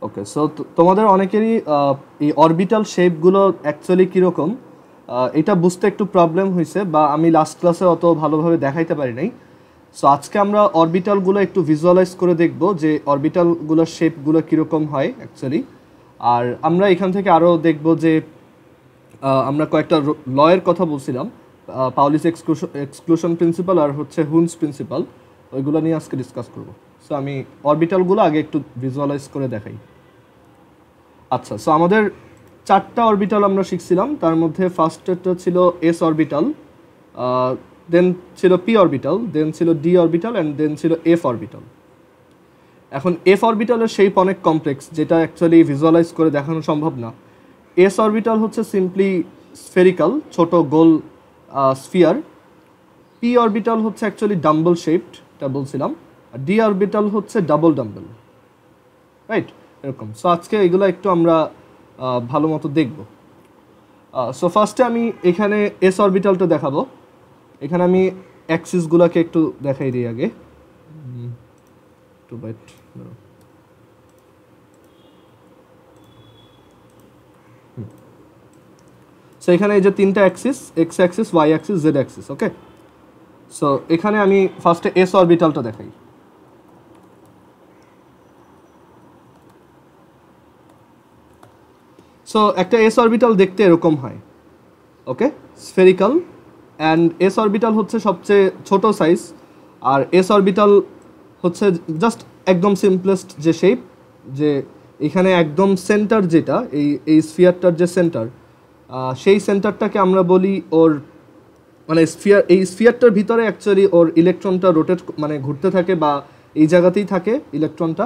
ওকে, so তোমাদের অনেকেরই এই অরবিটাল শেপগুলো অ্যাকচুয়ালি কীরকম এটা বুঝতে একটু প্রবলেম হয়েছে, বা আমি লাস্ট ক্লাসে অত ভালোভাবে দেখাইতে পারি নাই। সো আজকে আমরা অরবিটালগুলো একটু ভিজুয়ালাইজ করে দেখব যে অরবিটালগুলোর শেপগুলো কীরকম হয় অ্যাকচুয়ালি। আর আমরা এখান থেকে আরও দেখব যে আমরা কয়েকটা লয়ের কথা বলছিলাম, পাউলিস এক্সক্লুশন প্রিন্সিপাল আর হচ্ছে হুনস প্রিন্সিপাল, ওইগুলো নিয়ে আজকে ডিসকাস করব। সো আমি অরবিটালগুলো আগে একটু ভিজুয়ালাইজ করে দেখাই। আচ্ছা, সো আমাদের 4টা অরবিটাল আমরা শিখছিলাম, তার মধ্যে ফার্স্টেরটা ছিল এস অরবিটাল, দেন ছিল পি অরবিটাল, দেন ছিল ডি অরবিটাল, অ্যান্ড দেন ছিল এফ অরবিটাল। এখন এফ অরবিটালের শেপ অনেক কমপ্লেক্স, যেটা অ্যাকচুয়ালি ভিজুয়ালাইজ করে দেখানো সম্ভব না। এস অরবিটাল হচ্ছে সিম্পলি স্ফেরিক্যাল, ছোট গোল স্ফিয়ার। পি অরবিটাল হচ্ছে অ্যাকচুয়ালি ডাম্বল শেপড, এটা বলছিলাম। আর ডি অরবিটাল হচ্ছে ডাবল ডাম্বল, রাইট? এরকম। সো আজকে এগুলো একটু আমরা ভালো মতো দেখব। সো ফার্স্টে আমি এখানে এস অরবিটালটা দেখাবো। এখানে আমি অ্যাক্সিসগুলোকে একটু দেখাই দিই আগে। একটু ওয়েট। সো এখানে এই যে 3টা axis, x axis, y axis, z axis. Okay, so এখানে আমি ফার্স্টে এস অরবিটালটা দেখাই। সো একটা এস অরবিটাল দেখতে এরকম হয়। ওকে, স্ফেরিক্যাল, অ্যান্ড এস অরবিটাল হচ্ছে সবচেয়ে ছোট সাইজ। আর এস অরবিটাল হচ্ছে জাস্ট একদম সিম্পলেস্ট যে শেপ, যে এখানে একদম সেন্টার যেটা এই স্ফিয়ারটার যে সেন্টার, সেই সেন্টারটাকে আমরা বলি ওর মানে এই স্ফিয়ারটার ভিতরে অ্যাকচুয়ালি ওর ইলেকট্রনটা রোটেট মানে ঘুরতে থাকে, বা এই জায়গাতেই থাকে ইলেকট্রনটা।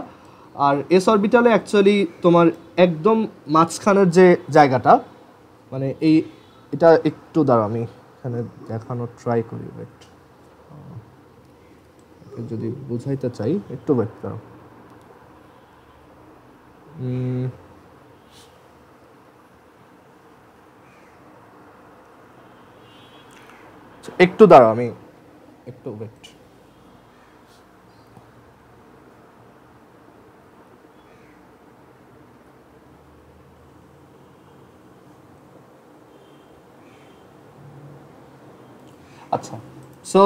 আর এস অরবিটালে অ্যাকচুয়ালি তোমার একদম মাঝখানের যে জায়গাটা, মানে এটা একটু দাঁড়াও, আমি এখানে দেখানোর ট্রাই করি। ওয়েট, যদি বুঝাইতে চাই একটু ওয়েট করো। একটু দাঁড়াও, আমি একটু ওয়েট। আচ্ছা, সো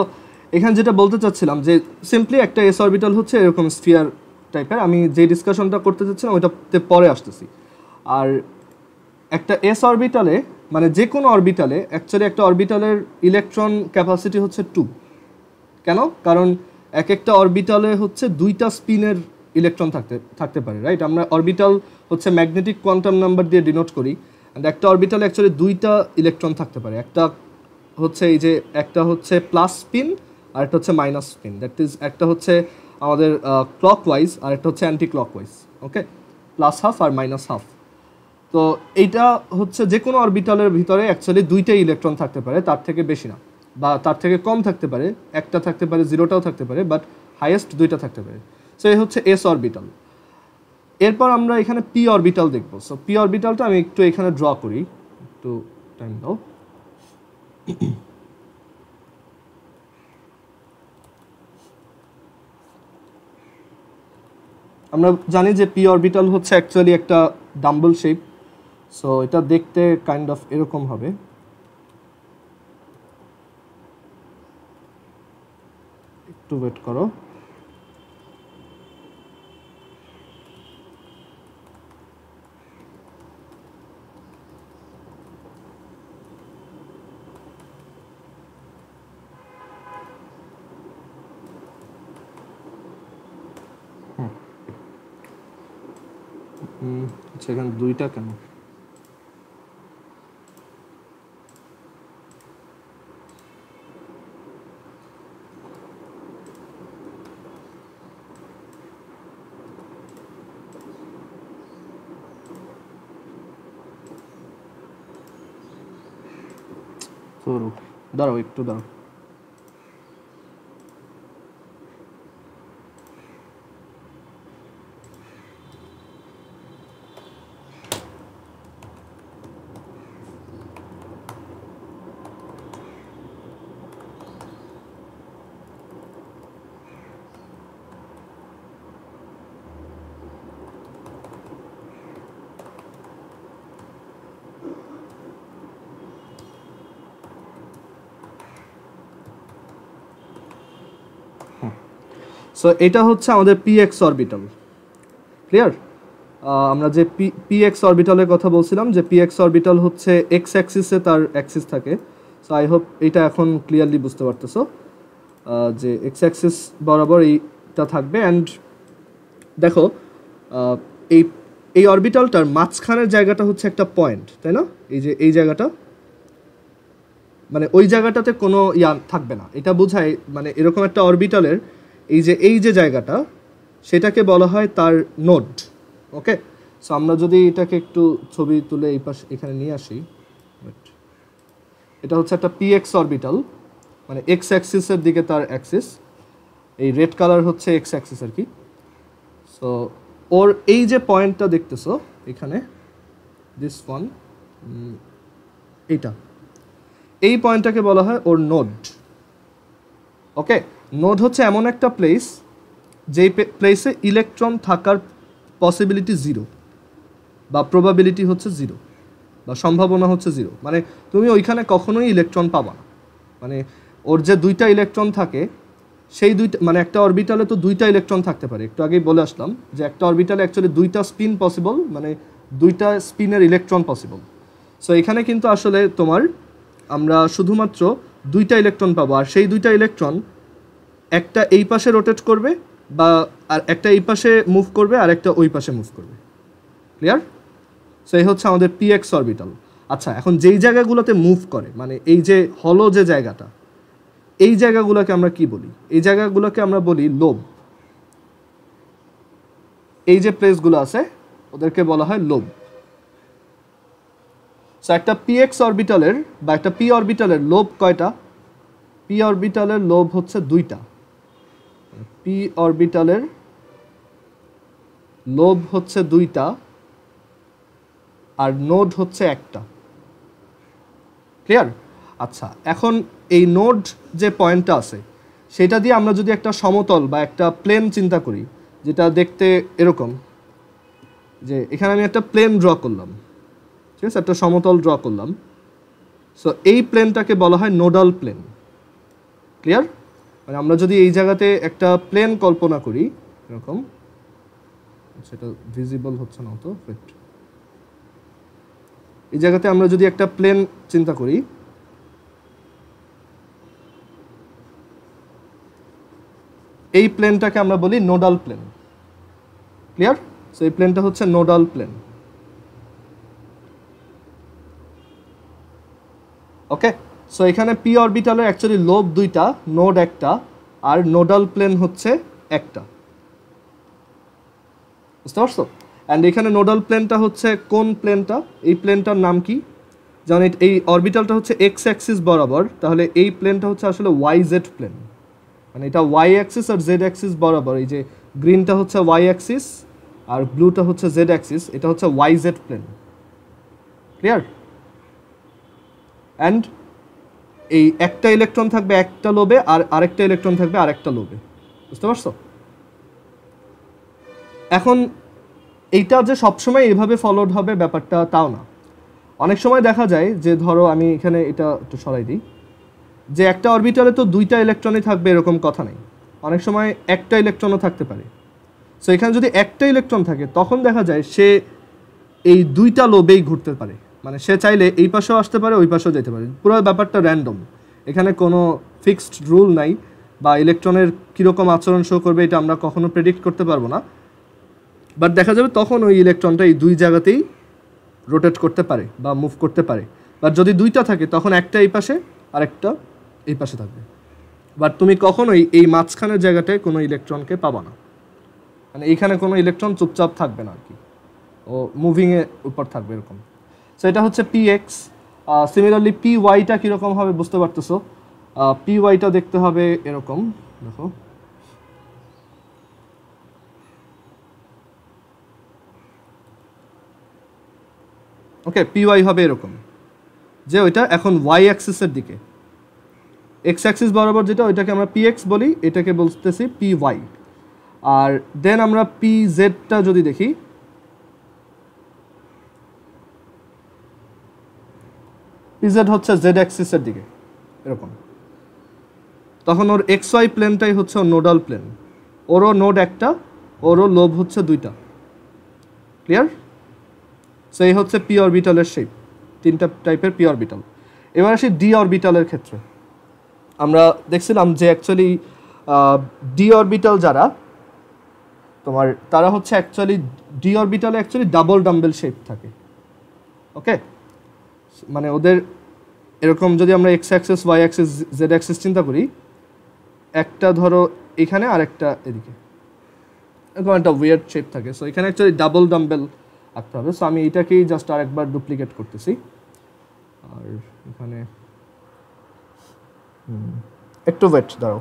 এখানে যেটা বলতে চাচ্ছিলাম যে সিম্পলি একটা এস অরবিটাল হচ্ছে এরকম স্ফিয়ার টাইপের। আমি যে ডিসকাশনটা করতে চাচ্ছিলাম ওইটাতে পরে আসতেছি। আর একটা এস অরবিটালে মানে যে কোনো অরবিটালে অ্যাকচুয়ালি একটা অরবিটালের ইলেকট্রন ক্যাপাসিটি হচ্ছে 2। কেন? কারণ এক একটা অরবিটালে হচ্ছে 2টা স্পিনের ইলেকট্রন থাকতে পারে, রাইট? আমরা অরবিটাল হচ্ছে ম্যাগনেটিক কোয়ান্টাম নাম্বার দিয়ে ডিনোট করি, অ্যান্ড একটা অরবিটালে অ্যাকচুয়ালি 2টা ইলেকট্রন থাকতে পারে। একটা হচ্ছে এই যে একটা হচ্ছে প্লাস স্পিন আর একটা হচ্ছে মাইনাস স্পিন, দ্যাট ইজ একটা হচ্ছে আমাদের ক্লকওয়াইজ আর একটা হচ্ছে অ্যান্টি ক্লকওয়াইজ। ওকে, প্লাস হাফ আর মাইনাস হাফ। তো এইটা হচ্ছে যে কোনো অরবিটালের ভিতরে অ্যাকচুয়ালি 2টাই ইলেকট্রন থাকতে পারে, তার থেকে বেশি না, বা তার থেকে কম থাকতে পারে, একটা থাকতে পারে, 0টাও থাকতে পারে, বাট হাইয়েস্ট 2টা থাকতে পারে। সো এই হচ্ছে এস অরবিটাল। এরপর আমরা এখানে পি অরবিটাল দেখবো। সো পি অরবিটালটা আমি একটু এখানে ড্র করি, একটু টাইম দাও। আমরা জানি যে পি অরবিটাল হচ্ছে অ্যাকচুয়ালি একটা ডাম্বল শেপ। সো এটা দেখতে কাইন্ড অফ এরকম হবে। একটু ওয়েট করো। আচ্ছা, এখানে 2টা কেন? দাঁড়াও, একটু দাঁড়াও। সো এটা হচ্ছে আমাদের পি এক্স অরবিটাল। ক্লিয়ার? আমরা যে পি এক্স অরবিটালের কথা বলছিলাম, যে পি এক্স অরবিটাল হচ্ছে এক্স অ্যাক্সিসে তার অ্যাক্সিস থাকে। সো আই হোপ এটা এখন ক্লিয়ারলি বুঝতে পারতেছো যে এক্স অ্যাক্সিস বরাবর এইটা থাকবে। অ্যান্ড দেখো এই এই অরবিটালটার মাঝখানের জায়গাটা হচ্ছে একটা পয়েন্ট, তাই না? এই যে এই জায়গাটা, মানে ওই জায়গাটাতে কোনো থাকবে না, এটা বোঝায় মানে এরকম একটা অরবিটালের এই যে জায়গাটা, সেটাকে বলা হয় তার নোড। ওকে, সো আমরা যদি এটাকে একটু ছবি তুলে এই পাশে এখানে নিয়ে আসি, এটা হচ্ছে একটা পি এক্স অরবিটাল, মানে এক্স অ্যাক্সিসের দিকে তার অ্যাক্সিস, এই রেড কালার হচ্ছে এক্স অ্যাক্সিস আর কি। সো ওর এই যে পয়েন্টটা দেখতেছো এখানে, দিস ওয়ান, এইটা, এই পয়েন্টটাকে বলা হয় ওর নোড। ওকে, নোড হচ্ছে এমন একটা প্লেস যেই প্লেসে ইলেকট্রন থাকার পসিবিলিটি জিরো, বা প্রবাবিলিটি হচ্ছে জিরো, বা সম্ভাবনা হচ্ছে জিরো। মানে তুমি ওইখানে কখনোই ইলেকট্রন পাবা না। মানে ওর যে দুইটা ইলেকট্রন থাকে, সেই দুইটা, মানে একটা অরবিটালে তো দুইটা ইলেকট্রন থাকতে পারে। একটু আগেই বলে আসলাম যে একটা অরবিটালে অ্যাকচুয়ালি দুইটা স্পিন পসিবল, মানে দুইটা স্পিনের ইলেকট্রন পসিবল। সো এখানে কিন্তু আসলে তোমার আমরা শুধুমাত্র দুইটা ইলেকট্রন পাবো, আর সেই দুইটা ইলেকট্রন একটা এই পাশে রোটেট করবে, বা আর একটা এই পাশে মুভ করবে, আর একটা ওই পাশে মুভ করবে। ক্লিয়ার? সো এই হচ্ছে আমাদের পি এক্স অরবিটাল। আচ্ছা, এখন যেই জায়গাগুলোতে মুভ করে, মানে এই যে হলো যে জায়গাটা, এই জায়গাগুলোকে আমরা কি বলি? এই জায়গাগুলোকে আমরা বলি লোব। এই যে প্লেসগুলো আছে ওদেরকে বলা হয় লোব। সো একটা পি এক্স অরবিটালের বা একটা পি অরবিটালের লোব কয়টা? পি অরবিটালের লোব হচ্ছে দুইটা। পি অরবিটালের লোব হচ্ছে দুইটা, আর নোড হচ্ছে একটা। ক্লিয়ার? আচ্ছা, এখন এই নোড যে পয়েন্টটা আছে, সেটা দিয়ে আমরা যদি একটা সমতল বা একটা প্লেন চিন্তা করি, যেটা দেখতে এরকম, যে এখানে আমি একটা প্লেন ড্র করলাম, ঠিক আছে, একটা সমতল ড্র করলাম। সো এই প্লেনটাকে বলা হয় নোডাল প্লেন। ক্লিয়ার? মানে আমরা যদি এই জায়গাতে একটা প্লেন কল্পনা করি এরকম, সেটা ভিজিবল হচ্ছে না তো, এই জায়গাতে আমরা যদি একটা প্লেন চিন্তা করি, এই প্লেনটাকে আমরা বলি নোডাল প্লেন। ক্লিয়ার? সো এই প্লেনটা হচ্ছে নোডাল প্লেন। ওকে, সো এখানে পি অরবিটালের অ্যাকচুয়ালি লোব দুইটা, নোড একটা, আর নোডাল প্লেন হচ্ছে একটা। বুঝতে পারছো? অ্যান্ড এখানে নোডাল প্লেনটা হচ্ছে কোন প্লেনটা? এই প্লেনটার নাম কি? যেমন এই অরবিটালটা হচ্ছে এক্স অ্যাক্সিস বরাবর, তাহলে এই প্লেনটা হচ্ছে আসলে ওয়াই জেড প্লেন। মানে এটা ওয়াই অ্যাক্সিস আর জেড অ্যাক্সিস বরাবর, এই যে গ্রিনটা হচ্ছে ওয়াই অ্যাক্সিস আর ব্লুটা হচ্ছে জেড অ্যাক্সিস, এটা হচ্ছে Y Z plane. Clear? And এই একটা ইলেকট্রন থাকবে একটা লোবে, আর আরেকটা ইলেকট্রন থাকবে আরেকটা লোবে। বুঝতে পারছো? এখন এইটা যে সবসময় এইভাবে ফলোড হবে ব্যাপারটা তাও না। অনেক সময় দেখা যায় যে, ধরো আমি এখানে এটা একটু সরাই দিই, যে একটা অরবিটালে তো দুইটা ইলেকট্রনই থাকবে এরকম কথা নেই, অনেক সময় একটা ইলেকট্রনও থাকতে পারে। সো এখানে যদি একটা ইলেকট্রন থাকে, তখন দেখা যায় সে এই দুইটা লোবেই ঘুরতে পারে। মানে সে চাইলে এই পাশেও আসতে পারে, ওই পাশেও যেতে পারে। পুরো ব্যাপারটা র্যান্ডম, এখানে কোনো ফিক্সড রুল নাই, বা ইলেকট্রনের কীরকম আচরণ শো করবে এটা আমরা কখনো প্রেডিক্ট করতে পারবো না। বাট দেখা যাবে তখন ওই ইলেকট্রনটা এই দুই জায়গাতেই রোটেট করতে পারে বা মুভ করতে পারে। বাট যদি দুইটা থাকে, তখন একটা এই পাশে আর একটা এই পাশে থাকবে। বাট তুমি কখনোই এই মাঝখানের জায়গাটায় কোনো ইলেকট্রনকে পাবা না। মানে এইখানে কোনো ইলেকট্রন চুপচাপ থাকবে না আর কি, ও মুভিংয়ের উপর থাকবে এরকম। সো এটা হচ্ছে পি এক্স। সিমিলারলি পি ওয়াইটা কীরকম হবে বুঝতে পারতেছো? পি ওয়াইটা দেখতে হবে এরকম, দেখো। ওকে, পি ওয়াই হবে এরকম, যে ওইটা এখন ওয়াই অ্যাক্সিসের দিকে, এক্স অ্যাক্সিস বরাবর যেটা, ওইটাকে আমরা পি এক্স বলি, এটাকে বলতেছি পি ওয়াই। আর দেন আমরা পি জেডটা যদি দেখি, পি জেড হচ্ছে জেড অ্যাক্সিসের দিকে এরকম। তখন ওর এক্স ওয়াই প্লেনটাই হচ্ছে ওর নোডাল প্লেন। ও ওরও নোড একটা, ওরও লোব হচ্ছে দুইটা। ক্লিয়ার? সো এই হচ্ছে পি অরবিটালের শেপ, তিনটা টাইপের পি অরবিটাল। এবার আসি ডি অরবিটালের ক্ষেত্রে। আমরা দেখছিলাম যে অ্যাকচুয়ালি ডি অরবিটাল যারা তোমার, তারা হচ্ছে অ্যাকচুয়ালি ডি অরবিটালে অ্যাকচুয়ালি ডাবল ডাম্বেল শেপ থাকে। ওকে, মানে ওদের এরকম যদি আমরা x axis, y axis, z axis চিন্তা করি, একটা ধরো এখানে আর একটা এদিকে, এরকম একটা উইয়ার্ড শেপ থাকে। সো এখানে অ্যাকচুয়ালি ডাবল ডাম্বেল আঁকতে হবে। সো আমি এটাকেই জাস্ট আরেকবার ডুপ্লিকেট করতেছি। আর এখানে একটু ওয়েট দাঁড়াও,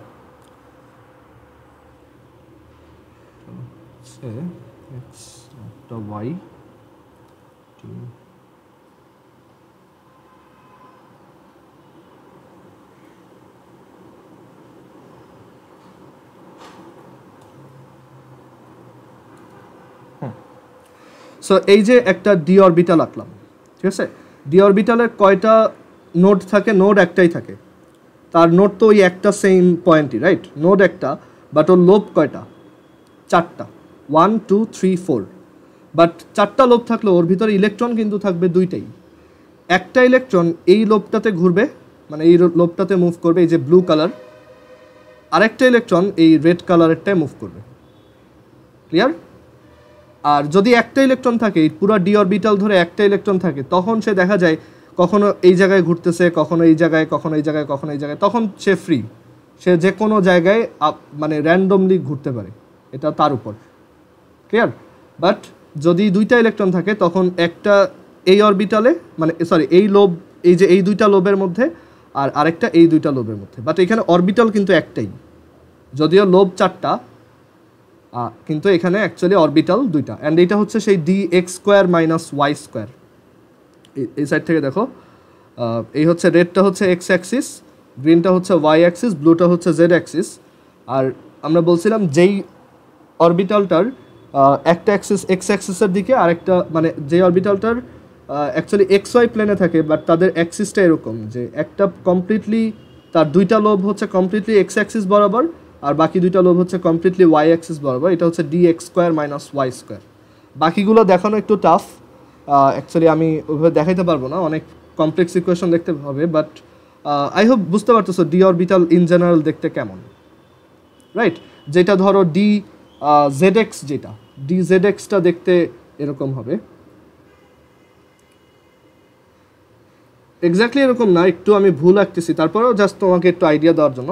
এক্স একটা ওয়াই, সো এই যে একটা ডি অরবিটাল আঁকলাম, ঠিক আছে? ডি অরবিটালের কয়টা নোড থাকে? নোড একটাই থাকে। তার নোড তো ওই একটা সেম পয়েন্টই, রাইট? নোড একটা, বাট ওর লোব কয়টা? চারটা, 1 2 3 4। বাট চারটা লোব থাকলে ওর ভিতরে ইলেকট্রন কিন্তু থাকবে দুইটাই। একটা ইলেকট্রন এই লোবটাতে ঘুরবে, মানে এই লোবটাতে মুভ করবে, এই যে ব্লু কালার। আরেকটা ইলেকট্রন এই রেড কালারেরটায় মুভ করবে। ক্লিয়ার? আর যদি একটা ইলেকট্রন থাকে, পুরো ডি অরবিটাল ধরে একটা ইলেকট্রন থাকে, তখন সে দেখা যায় কখনো এই জায়গায় ঘুরতেছে, কখনো এই জায়গায়, কখনো এই জায়গায়, কখনো এই জায়গায়। তখন সে ফ্রি, সে যে কোনো জায়গায় মানে র্যান্ডমলি ঘুরতে পারে, এটা তার উপর। ক্লিয়ার? বাট যদি দুইটা ইলেকট্রন থাকে, তখন একটা এই অরবিটালে, মানে সরি এই লোব, এই যে এই দুইটা লোবের মধ্যে, আর আরেকটা এই দুইটা লোবের মধ্যে। বাট এখানে অরবিটাল কিন্তু একটাই, যদিও লোব চারটা, কিন্তু এখানে অ্যাকচুয়ালি অরবিটাল দুইটা। অ্যান্ড এইটা হচ্ছে সেই D X square minus Y square. এই সাইড থেকে দেখো, এই হচ্ছে রেডটা হচ্ছে এক্স অ্যাক্সিস, গ্রিনটা হচ্ছে ওয়াই অ্যাক্সিস, ব্লুটা হচ্ছে জেড অ্যাক্সিস। আর আমরা বলছিলাম যেই অরবিটালটার একটা অ্যাক্সিস এক্স অ্যাক্সিসের দিকে, আরেকটা মানে যে অরবিটালটার অ্যাকচুয়ালি এক্স ওয়াই প্লেনে থাকে, বাট তাদের অ্যাক্সিসটা এরকম যে একটা কমপ্লিটলি, তার দুইটা লোব হচ্ছে কমপ্লিটলি এক্স অ্যাক্সিস বরাবর, আর বাকি দুইটা লোব হচ্ছে কমপ্লিটলি ওয়াই অ্যাক্সিস বরাবর। এটা হচ্ছে D X square minus Y square. বাকিগুলো দেখানো একটু টাফ, অ্যাকচুয়ালি আমি ওইভাবে দেখাইতে পারবো না, অনেক কমপ্লেক্স ইকুয়েশন দেখতে হবে। বাট আই হোপ বুঝতে পারতেছো ডি অরবিটাল ইন জেনারেল দেখতে কেমন, রাইট? যেটা ধরো ডি জেড এক্স, যেটা ডি জেড এক্সটা দেখতে এরকম হবে। এক্স্যাক্টলি এরকম না, একটু আমি ভুল আঁকতেছি, তারপরেও জাস্ট তোমাকে একটু আইডিয়া দেওয়ার জন্য,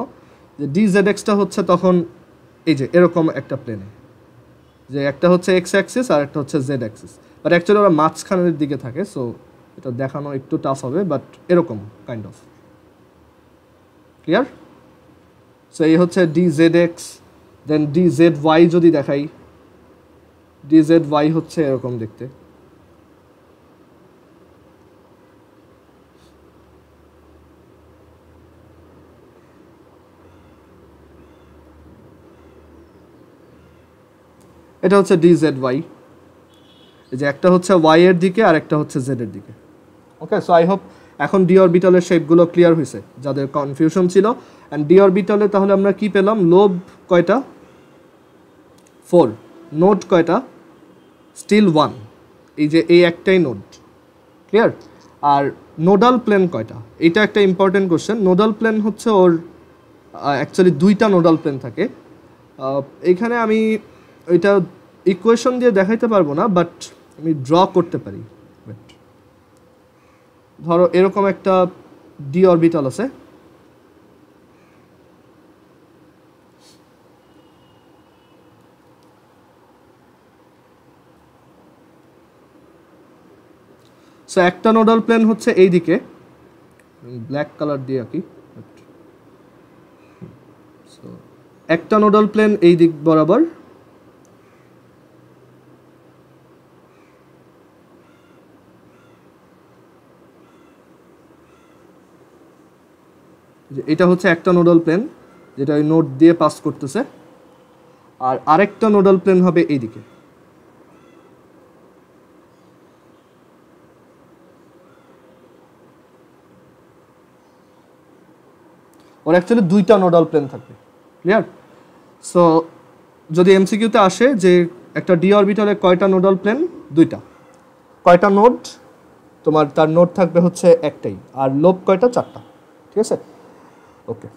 যে ডি জেড এক্সটা হচ্ছে তখন এই যে এরকম একটা প্লেনে, যে একটা হচ্ছে এক্স অ্যাক্সিস আর একটা হচ্ছে জেড অ্যাক্সিস, বাট অ্যাকচুয়ালি ওরা মাঝখানের দিকে থাকে। সো এটা দেখানো একটু টাফ হবে, বাট এরকম কাইন্ড অফ। ক্লিয়ার? সো এই হচ্ছে ডি জেড এক্স। দেন ডি জেড ওয়াই যদি দেখাই, ডি জেড ওয়াই হচ্ছে এরকম দেখতে। এটা হচ্ছে ডি জেড ওয়াই, যে একটা হচ্ছে ওয়াই এর দিকে আর একটা হচ্ছে জেড এর দিকে। ওকে, সো আই হোপ এখন ডি অরবিটালের শেপগুলো ক্লিয়ার হয়েছে যাদের কনফিউশন ছিল। অ্যান্ড ডি অরবিটালে তাহলে আমরা কি পেলাম? লোব কয়টা? 4। নোড কয়টা? স্টিল 1, এই যে এই একটাই নোড। ক্লিয়ার? আর নোডাল প্লেন কয়টা? এটা একটা ইম্পর্টেন্ট কোশ্চেন। নোডাল প্লেন হচ্ছে ওর অ্যাকচুয়ালি দুইটা নোডাল প্লেন থাকে। এইখানে আমি ওইটা ইকুয়েশন দিয়ে দেখাইতে পারবো না, বাট আমি ড্র করতে পারি। ধরো এরকম একটা ডি অরবিটাল আছে, সো একটা নোডাল প্লেন হচ্ছে এই দিকে, ব্ল্যাক কালার দিয়ে আঁকি। সো একটা নোডাল প্লেন এই দিক বরাবর, এটা হচ্ছে একটা নোডাল প্লেন যেটা ওই নোড দিয়ে পাস করতেছে, আর আরেকটা নোডাল প্লেন হবে এইদিকে। ওর অ্যাকচুয়ালি দুইটা নোডাল প্লেন থাকবে। ক্লিয়ার? সো যদি এমসিকিউতে আসে যে একটা ডি অরবিটালে কয়টা নোডাল প্লেন, 2টা, কয়টা নোড, তোমার তার নোড থাকবে হচ্ছে একটাই, আর লোব কয়টা, 4টা, ঠিক আছে? ওকে।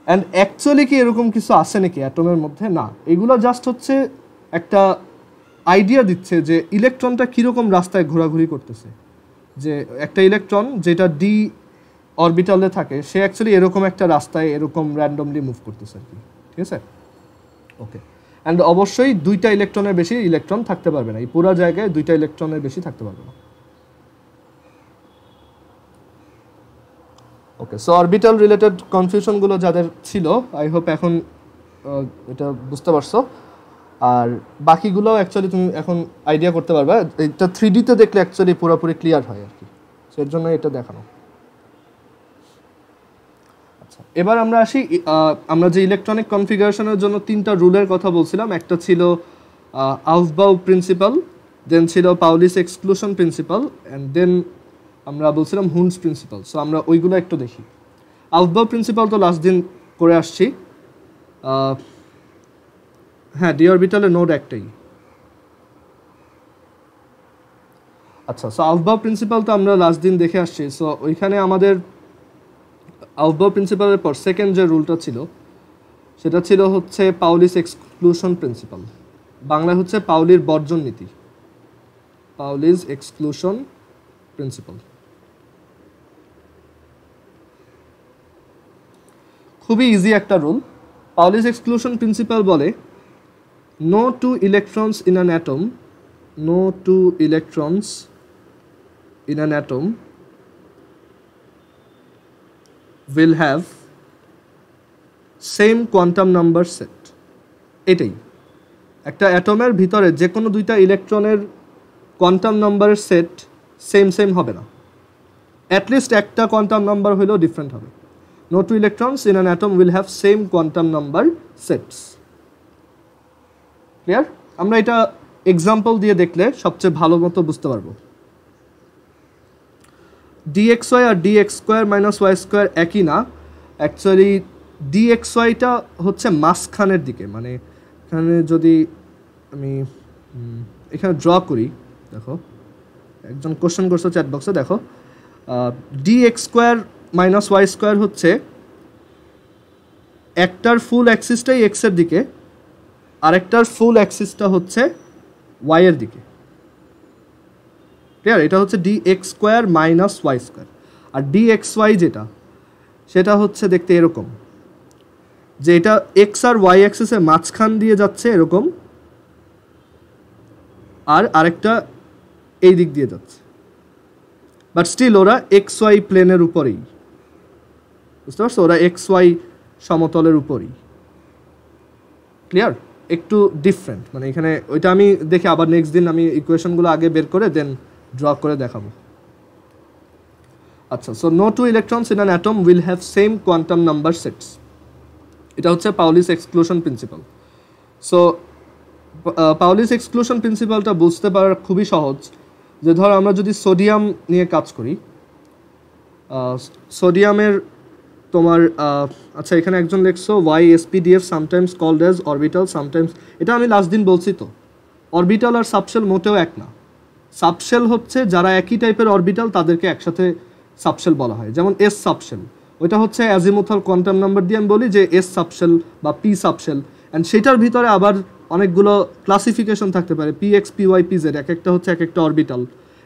অ্যান্ড অ্যাকচুয়ালি কি এরকম কিছু আছে নাকি অ্যাটমের মধ্যে? না, এগুলো জাস্ট হচ্ছে একটা আইডিয়া দিচ্ছে যে ইলেকট্রনটা কীরকম রাস্তায় ঘোরাঘুরি করতেছে, যে একটা ইলেকট্রন যেটা ডি অরবিটালে থাকে সে অ্যাকচুয়ালি এরকম একটা রাস্তায় এরকম র্যান্ডমলি মুভ করতেছে আর কি, ঠিক আছে? ওকে। অ্যান্ড অবশ্যই 2টা ইলেকট্রনের বেশি ইলেকট্রন থাকতে পারবে না, এই পুরো জায়গায় 2টা ইলেকট্রনের বেশি থাকতে পারবে না। ওকে, সো অরবিটাল রিলেটেড কনফিউশনগুলো যাদের ছিল আই হোপ এখন এটা বুঝতে পারছো। আর বাকিগুলো অ্যাকচুয়ালি তুমি এখন আইডিয়া করতে পারবে, এটা 3Dতে দেখলে অ্যাকচুয়ালি পুরোপুরি ক্লিয়ার হয় আর কি, সের জন্য এটা দেখানো। আচ্ছা, এবার আমরা আসি, আমরা যে ইলেকট্রনিক কনফিগারেশনের জন্য 3টা রুলের কথা বলছিলাম, একটা ছিল আউফবাউ প্রিন্সিপাল, দেন ছিল পাউলিস এক্সক্লুশন প্রিন্সিপাল, অ্যান্ড দেন আমরা বলছিলাম হুন্স প্রিন্সিপাল। সো আমরা ওইগুলো একটু দেখি। আউফবাউ প্রিন্সিপাল তো লাস্ট দিন করে আসছি। হ্যাঁ, ডি অরবিটালে নোড একটাই। আচ্ছা, সো আউফবাউ প্রিন্সিপাল তো আমরা লাস্ট দিন দেখে আসছি। সো ওইখানে আমাদের আউফবাউ প্রিন্সিপালের পর সেকেন্ড যে রুলটা ছিল সেটা ছিল হচ্ছে পাউলিস এক্সক্লুশন প্রিন্সিপাল, বাংলায় হচ্ছে পাউলির বর্জন নীতি, পাউলিস এক্সক্লুশন প্রিন্সিপাল। খুবই ইজি একটা রুল। পাউলিস এক্সক্লুশন প্রিন্সিপাল বলে no two electrons in an atom, নো টু ইলেকট্রনস ইন অ্যান অ্যাটম will have same quantum number set। এটাই, একটা অ্যাটমের ভিতরে যে কোনো 2টা ইলেকট্রনের কোয়ান্টাম নাম্বারের সেট সেম হবে না, অ্যাটলিস্ট একটা কোয়ান্টাম নাম্বার হলেও ডিফারেন্ট হবে। No two electrons in an atom will have same quantum number sets. Clear? আমরা এটা এক্সাম্পল দিয়ে দেখলে সবচেয়ে ভালো মতো বুঝতে পারবো। dxy আর dx square minus Y square একই না, অ্যাকচুয়ালি dxyটা হচ্ছে মাঝখানের দিকে, মানে এখানে যদি আমি এখানে ড্র করি, দেখো একজন কোশ্চেন করছে চ্যাট বক্সে, দেখো dx square minus Y square হচ্ছে একটার ফুল অ্যাক্সিসটাই এক্সের দিকে, আরেকটার ফুল অ্যাক্সিসটা হচ্ছে ওয়াইয়ের দিকে। ক্লিয়ার? এটা হচ্ছে dx square minus Y square. আর dxy যেটা, সেটা হচ্ছে দেখতে এরকম, যে এটা এক্স আর ওয়াই অ্যাক্সিসের মাঝখান দিয়ে যাচ্ছে এরকম, আর আরেকটা এই দিক দিয়ে যাচ্ছে, বাট স্টিল ওরা এক্স ওয়াই প্লেনের উপরেই, বুঝতে পারছো? ওরা এক্স ওয়াই সমতলের উপরেই। ক্লিয়ার? একটু ডিফারেন্ট, মানে এখানে ওইটা আমি দেখে আবার নেক্সট দিন আমি ইকুয়েশনগুলো আগে বের করে দেন ড্র করে দেখাবো। আচ্ছা, so no two electrons in an atom will have same quantum number sets, এটা হচ্ছে Pauli's exclusion principle. So Pauli's exclusion প্রিন্সিপালটা বুঝতে পারা খুবই সহজ। যে ধর আমরা যদি সোডিয়াম নিয়ে কাজ করি, সোডিয়ামের তোমার আচ্ছা এখানে একজন লিখছো YSPDF sometimes called as orbital sometimes, এটা আমি লাস্ট দিন বলছি তো, অরবিটাল আর সাবশেল মোটেও এক না। সাবশেল হচ্ছে যারা একই টাইপের অরবিটাল তাদেরকে একসাথে সাবশেল বলা হয়, যেমন এস সাবশেল, ওইটা হচ্ছে অ্যাজিমুথাল কোয়ান্টাম নাম্বার দিয়ে আমি বলি যে এস সাবশেল বা পি সাবশেল, অ্যান্ড সেটার ভিতরে আবার অনেকগুলো ক্লাসিফিকেশন থাকতে পারে, PX PY PZ, এক একটা হচ্ছে এক একটা অরবিটাল,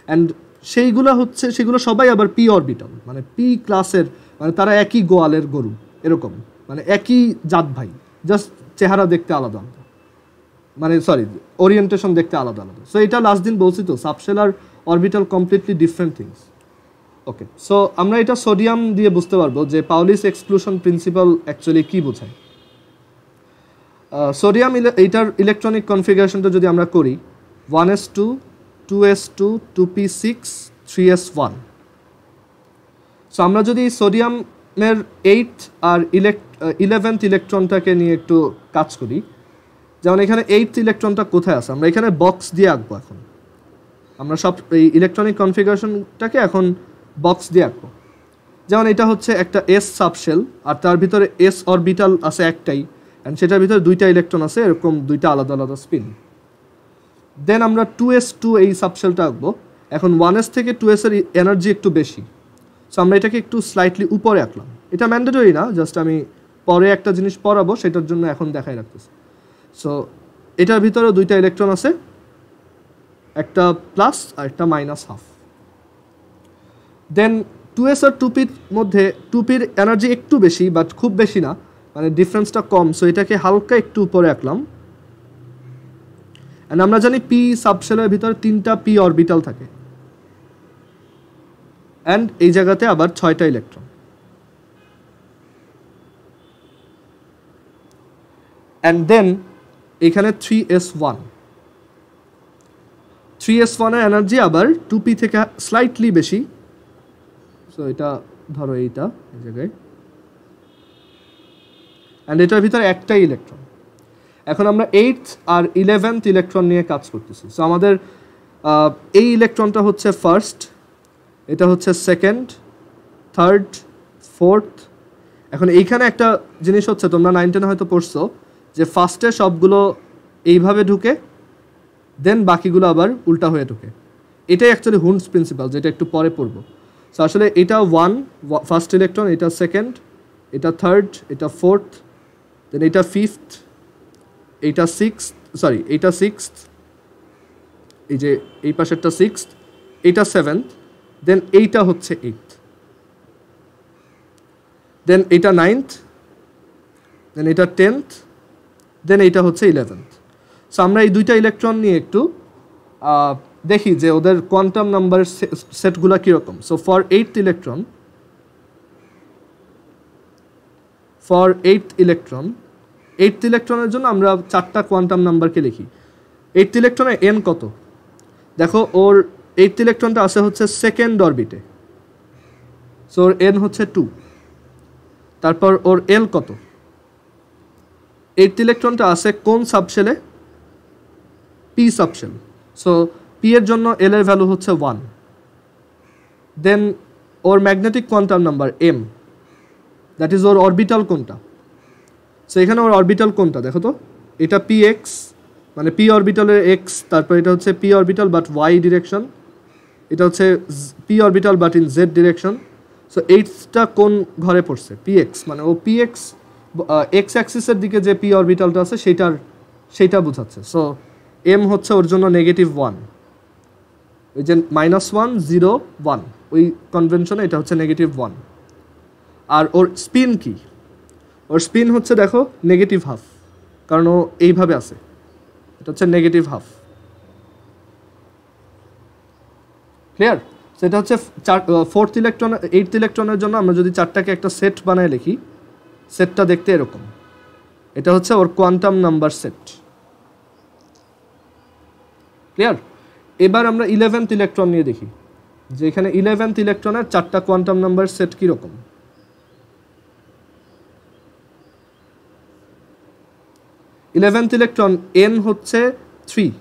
অ্যান্ড সেগুলো সবাই আবার পি অরবিটাল, মানে পি ক্লাসের, মানে তারা একই গোয়ালের গরু এরকম, মানে একই জাত ভাই, জাস্ট চেহারা দেখতে আলাদা আলাদা, মানে সরি ওরিয়েন্টেশন দেখতে আলাদা আলাদা। সো এটা লাস্ট দিন বলছি তো, সাবশেল আর অরবিটাল কমপ্লিটলি ডিফারেন্ট থিংস। ওকে, সো আমরা এটা সোডিয়াম দিয়ে বুঝতে পারবো যে পাউলিস এক্সক্লুশন প্রিন্সিপাল অ্যাকচুয়ালি কী বোঝায়। সোডিয়াম এইটার ইলেকট্রনিক কনফিগারেশনটা যদি আমরা করি 1s2 2s2 2p6 3s1। So আমরা যদি সোডিয়ামের 8th আর 11th ইলেকট্রনটাকে নিয়ে একটু কাজ করি, যেমন এখানে 8th ইলেকট্রনটা কোথায় আছে, আমরা এখানে বক্স দিয়ে আঁকবো। এখন আমরা সব এই ইলেকট্রনিক কনফিগারেশনটাকে এখন বক্স দিয়ে আঁকবো। যেমন এটা হচ্ছে একটা এস সাবশেল, আর তার ভিতরে এস অরবিটাল আছে একটাই, অ্যান্ড সেটার ভিতরে দুইটা ইলেকট্রন আছে, এরকম দুইটা আলাদা আলাদা স্পিন। দেন আমরা 2s2 এই সাবশেলটা আঁকবো। এখন 1s থেকে 2s এর এনার্জি একটু বেশি, সো আমরা এটাকে একটু স্লাইটলি উপরে আঁকলাম। এটা ম্যান্ডেটরি না, জাস্ট আমি পরে একটা জিনিস পড়াবো সেটার জন্য এখন দেখাই রাখতেছি। সো এটার ভিতরে দুইটা ইলেকট্রন আছে, একটা প্লাস আর একটা মাইনাস হাফ। দেন 2s আর 2pর মধ্যে 2pর এনার্জি একটু বেশি, বাট খুব বেশি না, মানে ডিফারেন্সটা কম, সো এটাকে হালকা একটু উপরে আঁকলাম। অ্যান্ড আমরা জানি পি সাবশেলের ভিতরে 3টা পি অরবিটাল থাকে, অ্যান্ড এই জায়গাতে আবার 6টা ইলেকট্রন। অ্যান্ড দেন এখানে 3s1 এর এনার্জি আবার 2p থেকে স্লাইটলি বেশি, সো এটা ধরো এইটা এই জায়গায়, অ্যান্ড এটার ভিতরে একটাই ইলেকট্রন। এখন আমরা 8th আর 11th ইলেকট্রন নিয়ে কাজ করতেছি। সো আমাদের এই ইলেকট্রনটা হচ্ছে ফার্স্ট, এটা হচ্ছে সেকেন্ড, থার্ড, ফোর্থ। এখন এইখানে একটা জিনিস হচ্ছে, তোমরা 9-10 হয়তো পড়ছো যে ফার্স্টে সবগুলো এইভাবে ঢুকে, দেন বাকিগুলো আবার উল্টা হয়ে ঢুকে। এটাই অ্যাকচুয়ালি হুন্ডস প্রিন্সিপাল, যেটা একটু পরে পড়বো। সো আসলে এটা 1 ফার্স্ট ইলেকট্রন, এটা সেকেন্ড, এটা থার্ড, এটা ফোর্থ, দেন এটা ফিফথ, এইটা সিক্সথ, এই যে এই পাশেরটা সিক্সথ, এইটা সেভেন্থ, দেন এইটা হচ্ছে এইথ, দেন এইটা নাইনথ, দেন এটা 10th, দেন এইটা হচ্ছে 11th। সো আমরা এই দুইটা ইলেকট্রন নিয়ে একটু দেখি যে ওদের কোয়ান্টাম নাম্বার সেটগুলো কীরকম। সো ফর এইথ ইলেকট্রনের জন্য আমরা 4টা কোয়ান্টাম নাম্বারকে লিখি। এইথ ইলেকট্রনের এন কত? দেখো ওর এইথ ইলেকট্রনটা আছে হচ্ছে সেকেন্ড অরবিটে, সো ওর এন হচ্ছে 2। তারপর ওর এল কত? এইথ ইলেকট্রনটা আছে কোন সাবশেলে? পি সাবশেল, সো পি এর জন্য এল এর ভ্যালু হচ্ছে 1। দেন ওর magnetic quantum number m, that is ওর অরবিটাল কোনটা। সো এখানে ওর অরবিটাল কোনটা দেখো তো, এটা পি এক্স, মানে পি অরবিটালের এক্স, তারপর এটা হচ্ছে p orbital but y direction, এটা হচ্ছে p orbital but in z direction. So এইটা কোন ঘরে পড়ছে? পি এক্স, মানে ও পি এক্স এক্স অ্যাক্সিসের দিকে যে পি অরবিটালটা আছে সেইটা বোঝাচ্ছে। সো এম হচ্ছে ওর জন্য -1, ওই যে -1 0 1 ওই কনভেনশনে এটা হচ্ছে -1। আর ওর স্পিন কি? ওর স্পিন হচ্ছে দেখো -1/2, কারণ ও এইভাবে আছে, এটা হচ্ছে -1/2। ক্লিয়ার? সেটা হচ্ছে ফোর্থ ইলেকট্রন, এইথ ইলেকট্রনের জন্য আমরা যদি 4টাকে একটা সেট বানায় লিখি, সেটটা দেখতে এরকম। এটা হচ্ছে ওর কোয়ান্টাম নাম্বার সেট। ক্লিয়ার? এবার আমরা 11th ইলেকট্রন নিয়ে দেখি যে এখানে 11th ইলেকট্রনের 4টা কোয়ান্টাম নাম্বার সেট কীরকম। 11th ইলেকট্রন এন হচ্ছে 3,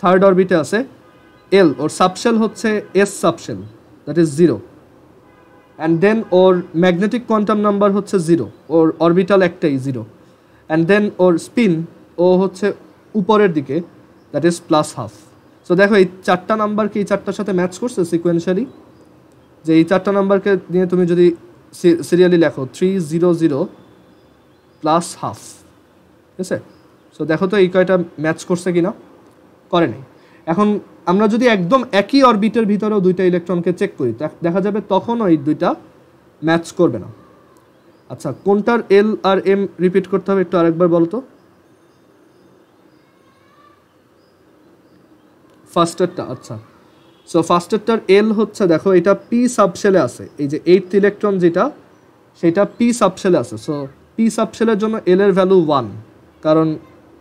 থার্ড অরবিটে আছে। এল ওর সাবশেল হচ্ছে S subshell, that is 0। And then ওর ম্যাগনেটিক কোয়ান্টাম নাম্বার হচ্ছে 0, ওর অরবিটাল একটাই 0। অ্যান্ড দেন ওর স্পিন ও হচ্ছে উপরের দিকে, দ্যাট ইজ +12। সো দেখো এই 4টা নাম্বারকে এই 4টার সাথে ম্যাচ করছে সিকোয়েন্সিয়ালি, যে এই 4টা নাম্বারকে নিয়ে তুমি যদি সিরিয়ালি লেখো 3 0 0 +12, ঠিক আছে? সো দেখো তো এই কয়টা ম্যাচ করছে কিনা, করে নেই। এখন আমরা যদি একদম একই অরবিটের ভিতরেও দুইটা ইলেকট্রনকে চেক করি, দেখা যাবে তখনও এই দুইটা ম্যাচ করবে না। আচ্ছা, কোনটার এল আর এম রিপিট করতে হবে একটু আরেকবার বলো তো। ফার্স্টেরটা, আচ্ছা। সো ফার্স্টেরটার এল হচ্ছে দেখো এটা পি সাবশেলে আছে, এই যে এইথ ইলেকট্রন যেটা সেটা পি সাবশেলে আছে। সো পি সাবশেলের জন্য এল এর ভ্যালু 1, কারণ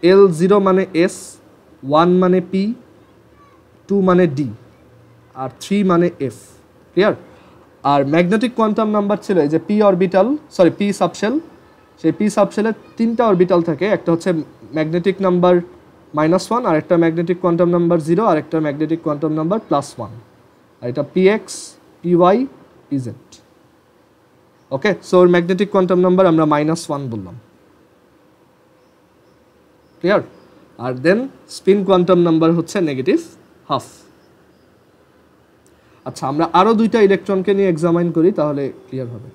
এল 0 মানে এস, 1 মানে পি, 2 মানে ডি, আর 3 মানে এফ। ক্লিয়ার? আর ম্যাগনেটিক কোয়ান্টাম নাম্বার ছিল এই যে P orbital, sorry P subshell, সেই পি সাবশেলের 3টা অরবিটাল থাকে, একটা হচ্ছে ম্যাগনেটিক নাম্বার -1, আর একটা ম্যাগনেটিক কোয়ান্টাম নাম্বার 0, আর একটা ম্যাগনেটিক কোয়ান্টাম নাম্বার +1, আর এটা px py pz। ওকে, সো ওর ম্যাগনেটিক কোয়ান্টাম নাম্বার আমরা -1 বললাম। ক্লিয়ার? আর দেন স্পিন কোয়ান্টাম নাম্বার হচ্ছে নেগেটিভ হাফ। আচ্ছা, আমরা আরও দুইটা ইলেকট্রনকে নিয়ে এক্সামাইন করি, তাহলে ক্লিয়ার হবে।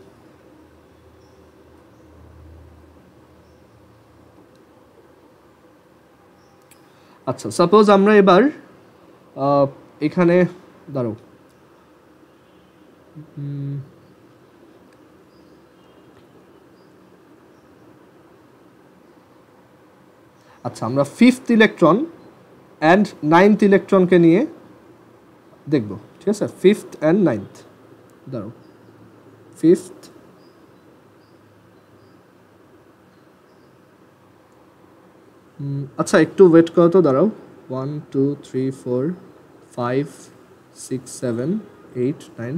আচ্ছা, সাপোজ আমরা এবার এখানে দাঁড়াও, আচ্ছা আমরা 5th ইলেকট্রন অ্যান্ড 9th ইলেকট্রনকে নিয়ে দেখব, ঠিক আছে? 5th অ্যান্ড 9th, দাঁড়াও, 5th আচ্ছা একটু ওয়েট করো তো, দাঁড়াও, 1 2 3 4 5 6 7 8 9।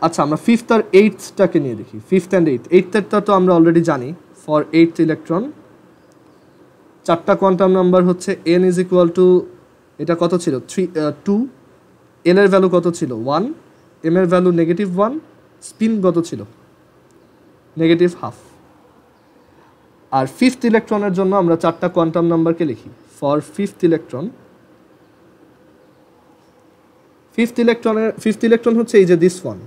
আচ্ছা আমরা 5th আর 8thটাকে নিয়ে দেখি। 5th অ্যান্ড 8th, 8thটা তো আমরা অলরেডি জানি। ফর 8th ইলেকট্রন চারটা কোয়ান্টাম নাম্বার হচ্ছে n ইজ ইকুয়াল টু, এটা কত ছিল, 2, n এর ভ্যালু কত ছিল 1, m এর ভ্যালু নেগেটিভ 1, স্পিন কত ছিল নেগেটিভ হাফ। আর 5th ইলেকট্রনের জন্য আমরা চারটা কোয়ান্টাম নাম্বারকে লিখি। For 5th electron, 5th electron হচ্ছে এই যে দিস ওয়ান,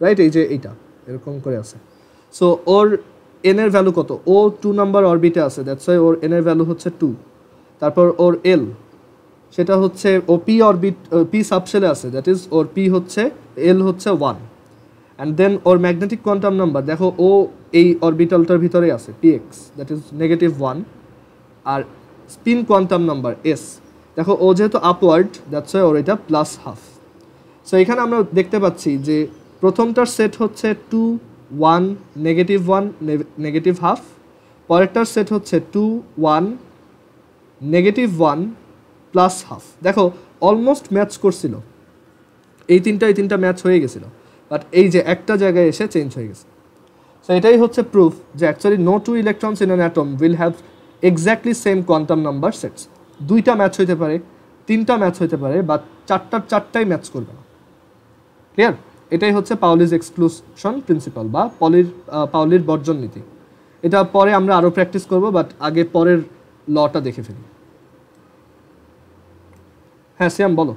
রাইট? এই যে এইটা এরকম করে আছে। সো ওর n এর ভ্যালু কত, ও 2 নাম্বার অরবিটে আছে, দ্যাটস ওয়াই ওর n এর ভ্যালু হচ্ছে 2। তারপর ওর l, সেটা হচ্ছে ও p অরবিট, p সাবশেলে আছে, দ্যাট ইজ ওর p হচ্ছে, l হচ্ছে 1। অ্যান্ড দেন ওর ম্যাগনেটিক কোয়ান্টাম নাম্বার দেখো, ও এই অরবিটালটার ভিতরে আছে, px, দ্যাট ইজ নেগেটিভ 1। আর স্পিন কোয়ান্টাম নাম্বার s, দেখো ও যেহেতু আপওয়ার্ড, দ্যাটস ওয়াই ওর এটা প্লাস হাফ। সো এখানে আমরা দেখতে পাচ্ছি যে প্রথমটার সেট হচ্ছে 2 1 নেগেটিভ 1 নেগেটিভ হাফ, পরেরটার সেট হচ্ছে 2 1 নেগেটিভ 1 প্লাস হাফ। দেখো অলমোস্ট ম্যাচ করছিল, এই তিনটা ম্যাচ হয়ে গেছিল, বাট এই যে একটা জায়গায় এসে চেঞ্জ হয়ে গেছে। সো এটাই হচ্ছে প্রুফ যে actually no two electrons in an atom will have exactly same quantum number sets. দুইটা ম্যাচ হইতে পারে, তিনটা ম্যাচ হইতে পারে, বা চারটাই ম্যাচ করবে না। ক্লিয়ার? এটাই হচ্ছে পাউলিস এক্সক্লুশন প্রিন্সিপাল বা পাউলির বর্জন নীতি। এটা পরে আমরা আরও প্র্যাকটিস করব, বাট আগে পরের লটা দেখে ফেলি। হ্যাঁ শ্যাম বলো।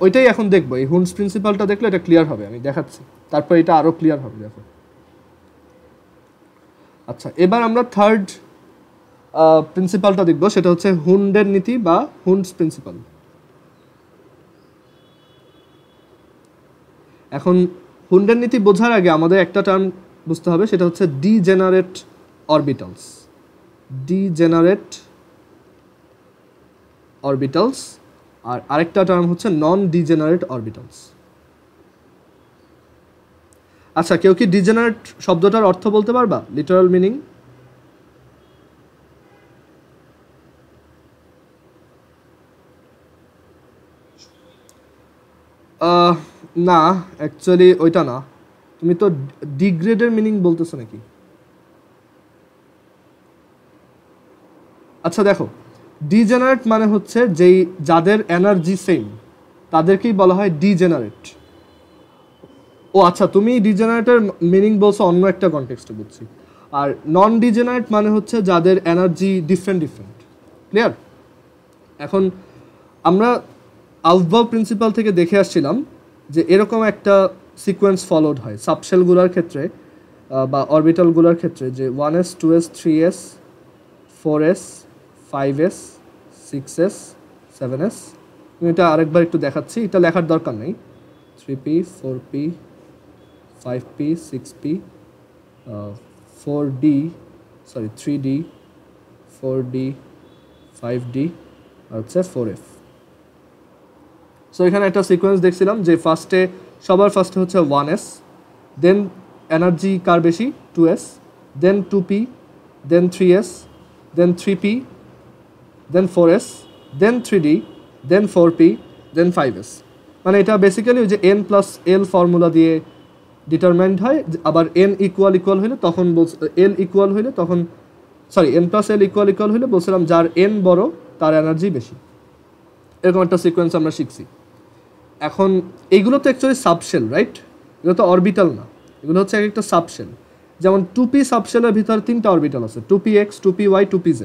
ওইটাই এখন দেখবো, এই হুন্স প্রিন্সিপালটা দেখলে এটা ক্লিয়ার হবে, আমি দেখাচ্ছি, তারপর এটা আরও ক্লিয়ার হবে, দেখো। আচ্ছা এবার আমরা থার্ড প্রিন্সিপালটা দেখবো, সেটা হচ্ছে হুন্ডের নীতি বা হুন্স প্রিন্সিপাল। এখন হুন্ডের নীতি বোঝার আগে আমাদের একটা টার্ম বুঝতে হবে, সেটা হচ্ছে ডিজেনারেট অরবিটালস। ডিজেনারেট অরবিটালস, আর আরেকটা টার্ম হচ্ছে নন ডিজেনারেট অরবিটালস। আচ্ছা কেউ কি ডিজেনারেট শব্দটার অর্থ বলতে পারবা, লিটারাল মিনিং? না অ্যাকচুয়ালি ওইটা না, তুমি তো ডিগ্রেডের মিনিং বলতেছো নাকি? আচ্ছা দেখো, ডিজেনারেট মানে হচ্ছে যেই যাদের এনার্জি সেম তাদেরকেই বলা হয় ডিজেনারেট। ও আচ্ছা, তুমি ডিজেনারেটের মিনিং বলছো অন্য একটা কনটেক্সটে, বুঝছি। আর নন ডিজেনারেট মানে হচ্ছে যাদের এনার্জি ডিফারেন্ট। ক্লিয়ার? এখন আমরা আউফবাউ প্রিন্সিপাল থেকে দেখে আসছিলাম যে এরকম একটা সিকোয়েন্স ফলোড হয় সাবশেলগুলোর ক্ষেত্রে বা অরবিটালগুলোর ক্ষেত্রে, যে 1s 2s 3s 4s 5s 6s 7s। আমি এটা আরেকবার একটু দেখাচ্ছি, এটা লেখার দরকার নেই। 3p 4p 5p 6p 4d 3d 4d 5d আর হচ্ছে 4f। সো এখানে একটা সিকোয়েন্স দেখছিলাম যে সবার ফার্স্টে হচ্ছে 1s, দেন এনার্জি কার বেশি 2s, দেন 2p, দেন 3s, দেন 3p, দেন 4s, দেন 3d, দেন 4p, দেন 5s। মানে এটা বেসিক্যালি ওই যে n প্লাস l ফর্মুলা দিয়ে ডিটারমাইন্ড হয়। আবার n ইকুয়াল হইলে তখন l ইকুয়াল হইলে তখন n প্লাস l ইকুয়াল হইলে বলছিলাম যার n বড় তার এনার্জি বেশি। এরকম একটা সিকোয়েন্স আমরা শিখছি। এখন এইগুলো তো অ্যাকচুয়ালি সাবশেল, রাইট? এগুলো তো অরবিটাল না, এগুলো হচ্ছে একটা সাবশেল। যেমন 2p সাবশেলের ভিতরে 3টা অরবিটাল আছে, 2px, 2py, 2pz।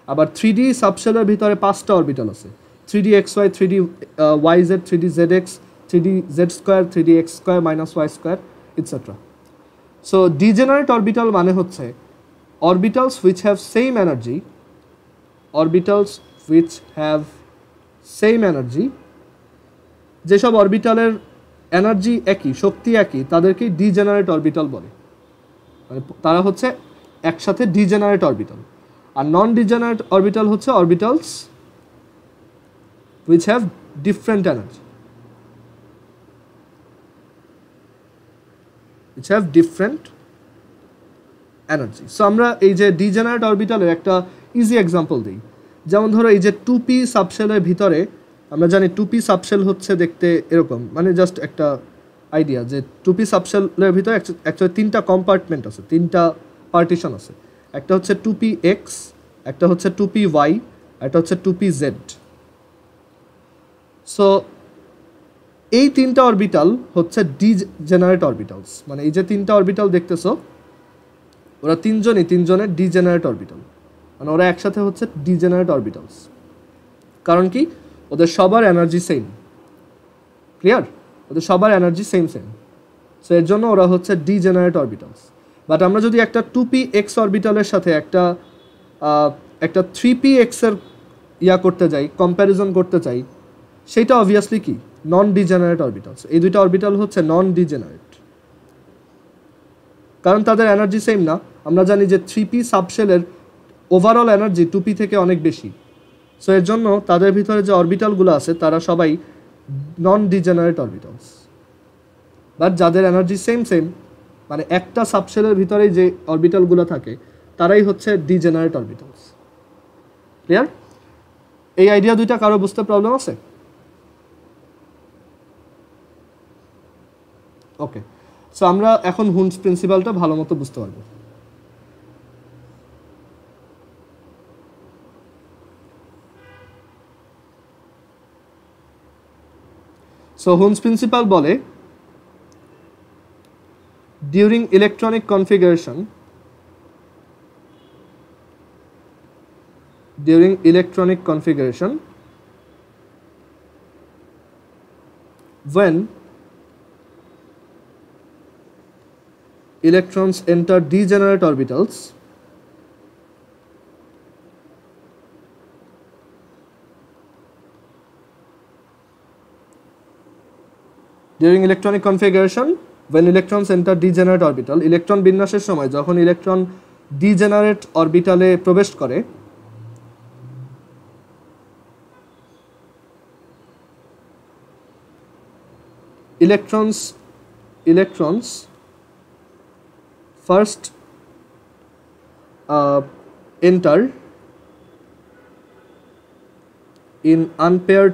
আবার 3d সাবশেলের ভিতরে 5টা অরবিটাল আছে, 3dxy, 3dyz, 3dzx, 3dz2, 3dx2 -y2, etc. So degenerate orbital মানে হচ্ছে orbitals which have same energy, orbitals which have same energy, যেসব অরবিটালের এনার্জি একই, শক্তি একই, তাদেরকে ডিজেনারেট অরবিটাল বলে। মানে তারা হচ্ছে একসাথে ডিজেনারেট অরবিটাল। আর নন ডিজেনারেট অরবিটাল হচ্ছে orbitals which have different energy, which have different energy. So আমরা এই যে ডিজেনারেট অরবিটালের একটা ইজি এক্সাম্পল দিই। যেমন ধরো এই যে 2p সাবশেলের ভিতরে আমরা জানি 2p সাবশেল হচ্ছে দেখতে এরকম, মানে জাস্ট একটা আইডিয়া যে 2p সাবশেলের ভিতরে অ্যাকচুয়ালি 3টা কম্পার্টমেন্ট আছে, 3টা পার্টিশন আছে। একটা হচ্ছে 2px, একটা হচ্ছে 2py, একটা হচ্ছে 2pz। সো এই 3টা অরবিটাল হচ্ছে ডিজেনারেট অরবিটালস। মানে এই যে 3টা অরবিটাল দেখতেছো, ওরা তিনজনের ডিজেনারেট অরবিটাল, মানে ওরা একসাথে হচ্ছে ডিজেনারেট অরবিটালস। কারণ কি? ওদের সবার এনার্জি সেম। ক্লিয়ার? ওদের সবার এনার্জি সেম। সো এর জন্য ওরা হচ্ছে ডিজেনারেট অরবিটালস। বাট আমরা যদি একটা 2px অরবিটালের সাথে একটা 3px এর করতে যাই, কম্প্যারিজন করতে চাই, সেটা অবভিয়াসলি কি? নন ডিজেনারেট অরবিটালস। এই দুইটা অরবিটাল হচ্ছে নন ডিজেনারেট, কারণ তাদের এনার্জি সেম না। আমরা জানি যে 3p সাবশেলের ওভারঅল এনার্জি 2p থেকে অনেক বেশি। সো এর জন্য তাদের ভিতরে যে অরবিটালগুলো আছে তারা সবাই নন ডিজেনারেট অরবিটালস। বাট যাদের এনার্জি সেম, মানে একটা সাবশেলের ভিতরেই যে অরবিটালগুলো থাকে তারাই হচ্ছে ডিজেনারেট অরবিটালস। ক্লিয়ার? এই আইডিয়া দুইটা কারো বুঝতে প্রবলেম আছে? ওকে, সো আমরা এখন হুন্স প্রিন্সিপালটা ভালো মতো বুঝতে পারবো। সো হুন্স প্রিন্সিপাল বলে during electronic configuration, when electrons enter degenerate orbitals, during electronic configuration when electrons enter degenerate orbital, electron বিন্যাসের সময় যখন ইলেকট্রন ডিজেনারেট অরবিটালে প্রবেশ করে, electrons first enter in unpaired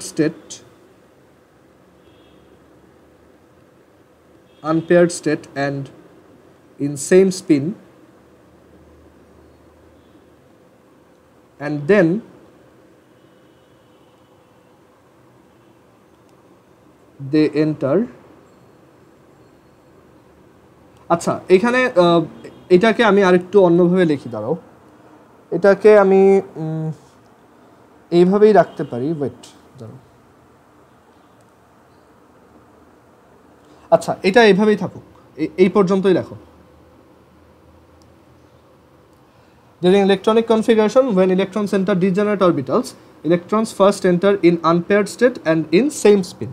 state and in same spin, and then they enter। আচ্ছা, এখানে এটাকে আমি আরেকটু অন্যভাবে লিখি, দাঁড়াও। এটাকে আমি এইভাবেই রাখতে পারি। ওয়েট, দাঁড়াও। আচ্ছা, এটা এইভাবেই থাকুক, এই পর্যন্তই রাখো। During electronic configuration, when electrons enter degenerate orbitals, electrons first enter in unpaired state and in same spin.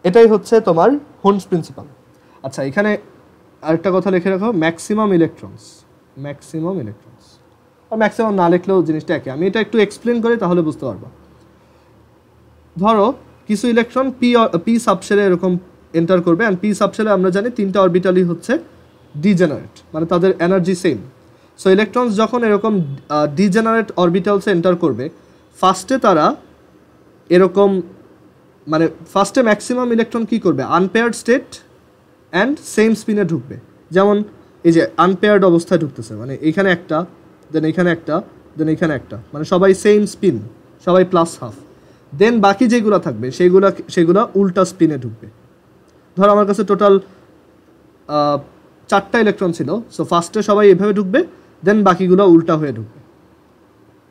এটাই হচ্ছে তোমার হুন্স প্রিন্সিপাল। আচ্ছা, এখানে আরেকটা কথা লিখে রাখো, ম্যাক্সিমাম ইলেকট্রনস আর ম্যাক্সিমাম না লিখলেও জিনিসটা একই। আমি এটা একটু এক্সপ্লেন করি, তাহলে বুঝতে পারবা। ধরো কিছু ইলেকট্রন পি সাবশেলে এরকম এন্টার করবে, অ্যান্ড পি সাবশেলে আমরা জানি 3টা অরবিটালই হচ্ছে ডিজেনারেট, মানে তাদের এনার্জি সেম। সো ইলেকট্রনস যখন এরকম ডিজেনারেট অরবিটালসে এন্টার করবে, ফার্স্টে তারা এরকম, মানে ফার্স্টে ম্যাক্সিমাম ইলেকট্রন কী করবে? আনপেয়ার্ড স্টেট অ্যান্ড সেম স্পিনে ঢুকবে। যেমন এই যে আনপেয়ার্ড অবস্থায় ঢুকতেছে, মানে এইখানে একটা, দেন এইখানে একটা, দেন এইখানে একটা, মানে সবাই সেম স্পিন, সবাই +½ দেন বাকি যেগুলো থাকবে সেগুলো উল্টা স্পিনে ঢুকবে। ধরো আমার কাছে টোটাল 4টা ইলেকট্রন ছিল, সো ফার্স্টে সবাই এভাবে ঢুকবে, দেন বাকিগুলো উল্টা হয়ে ঢুকবে।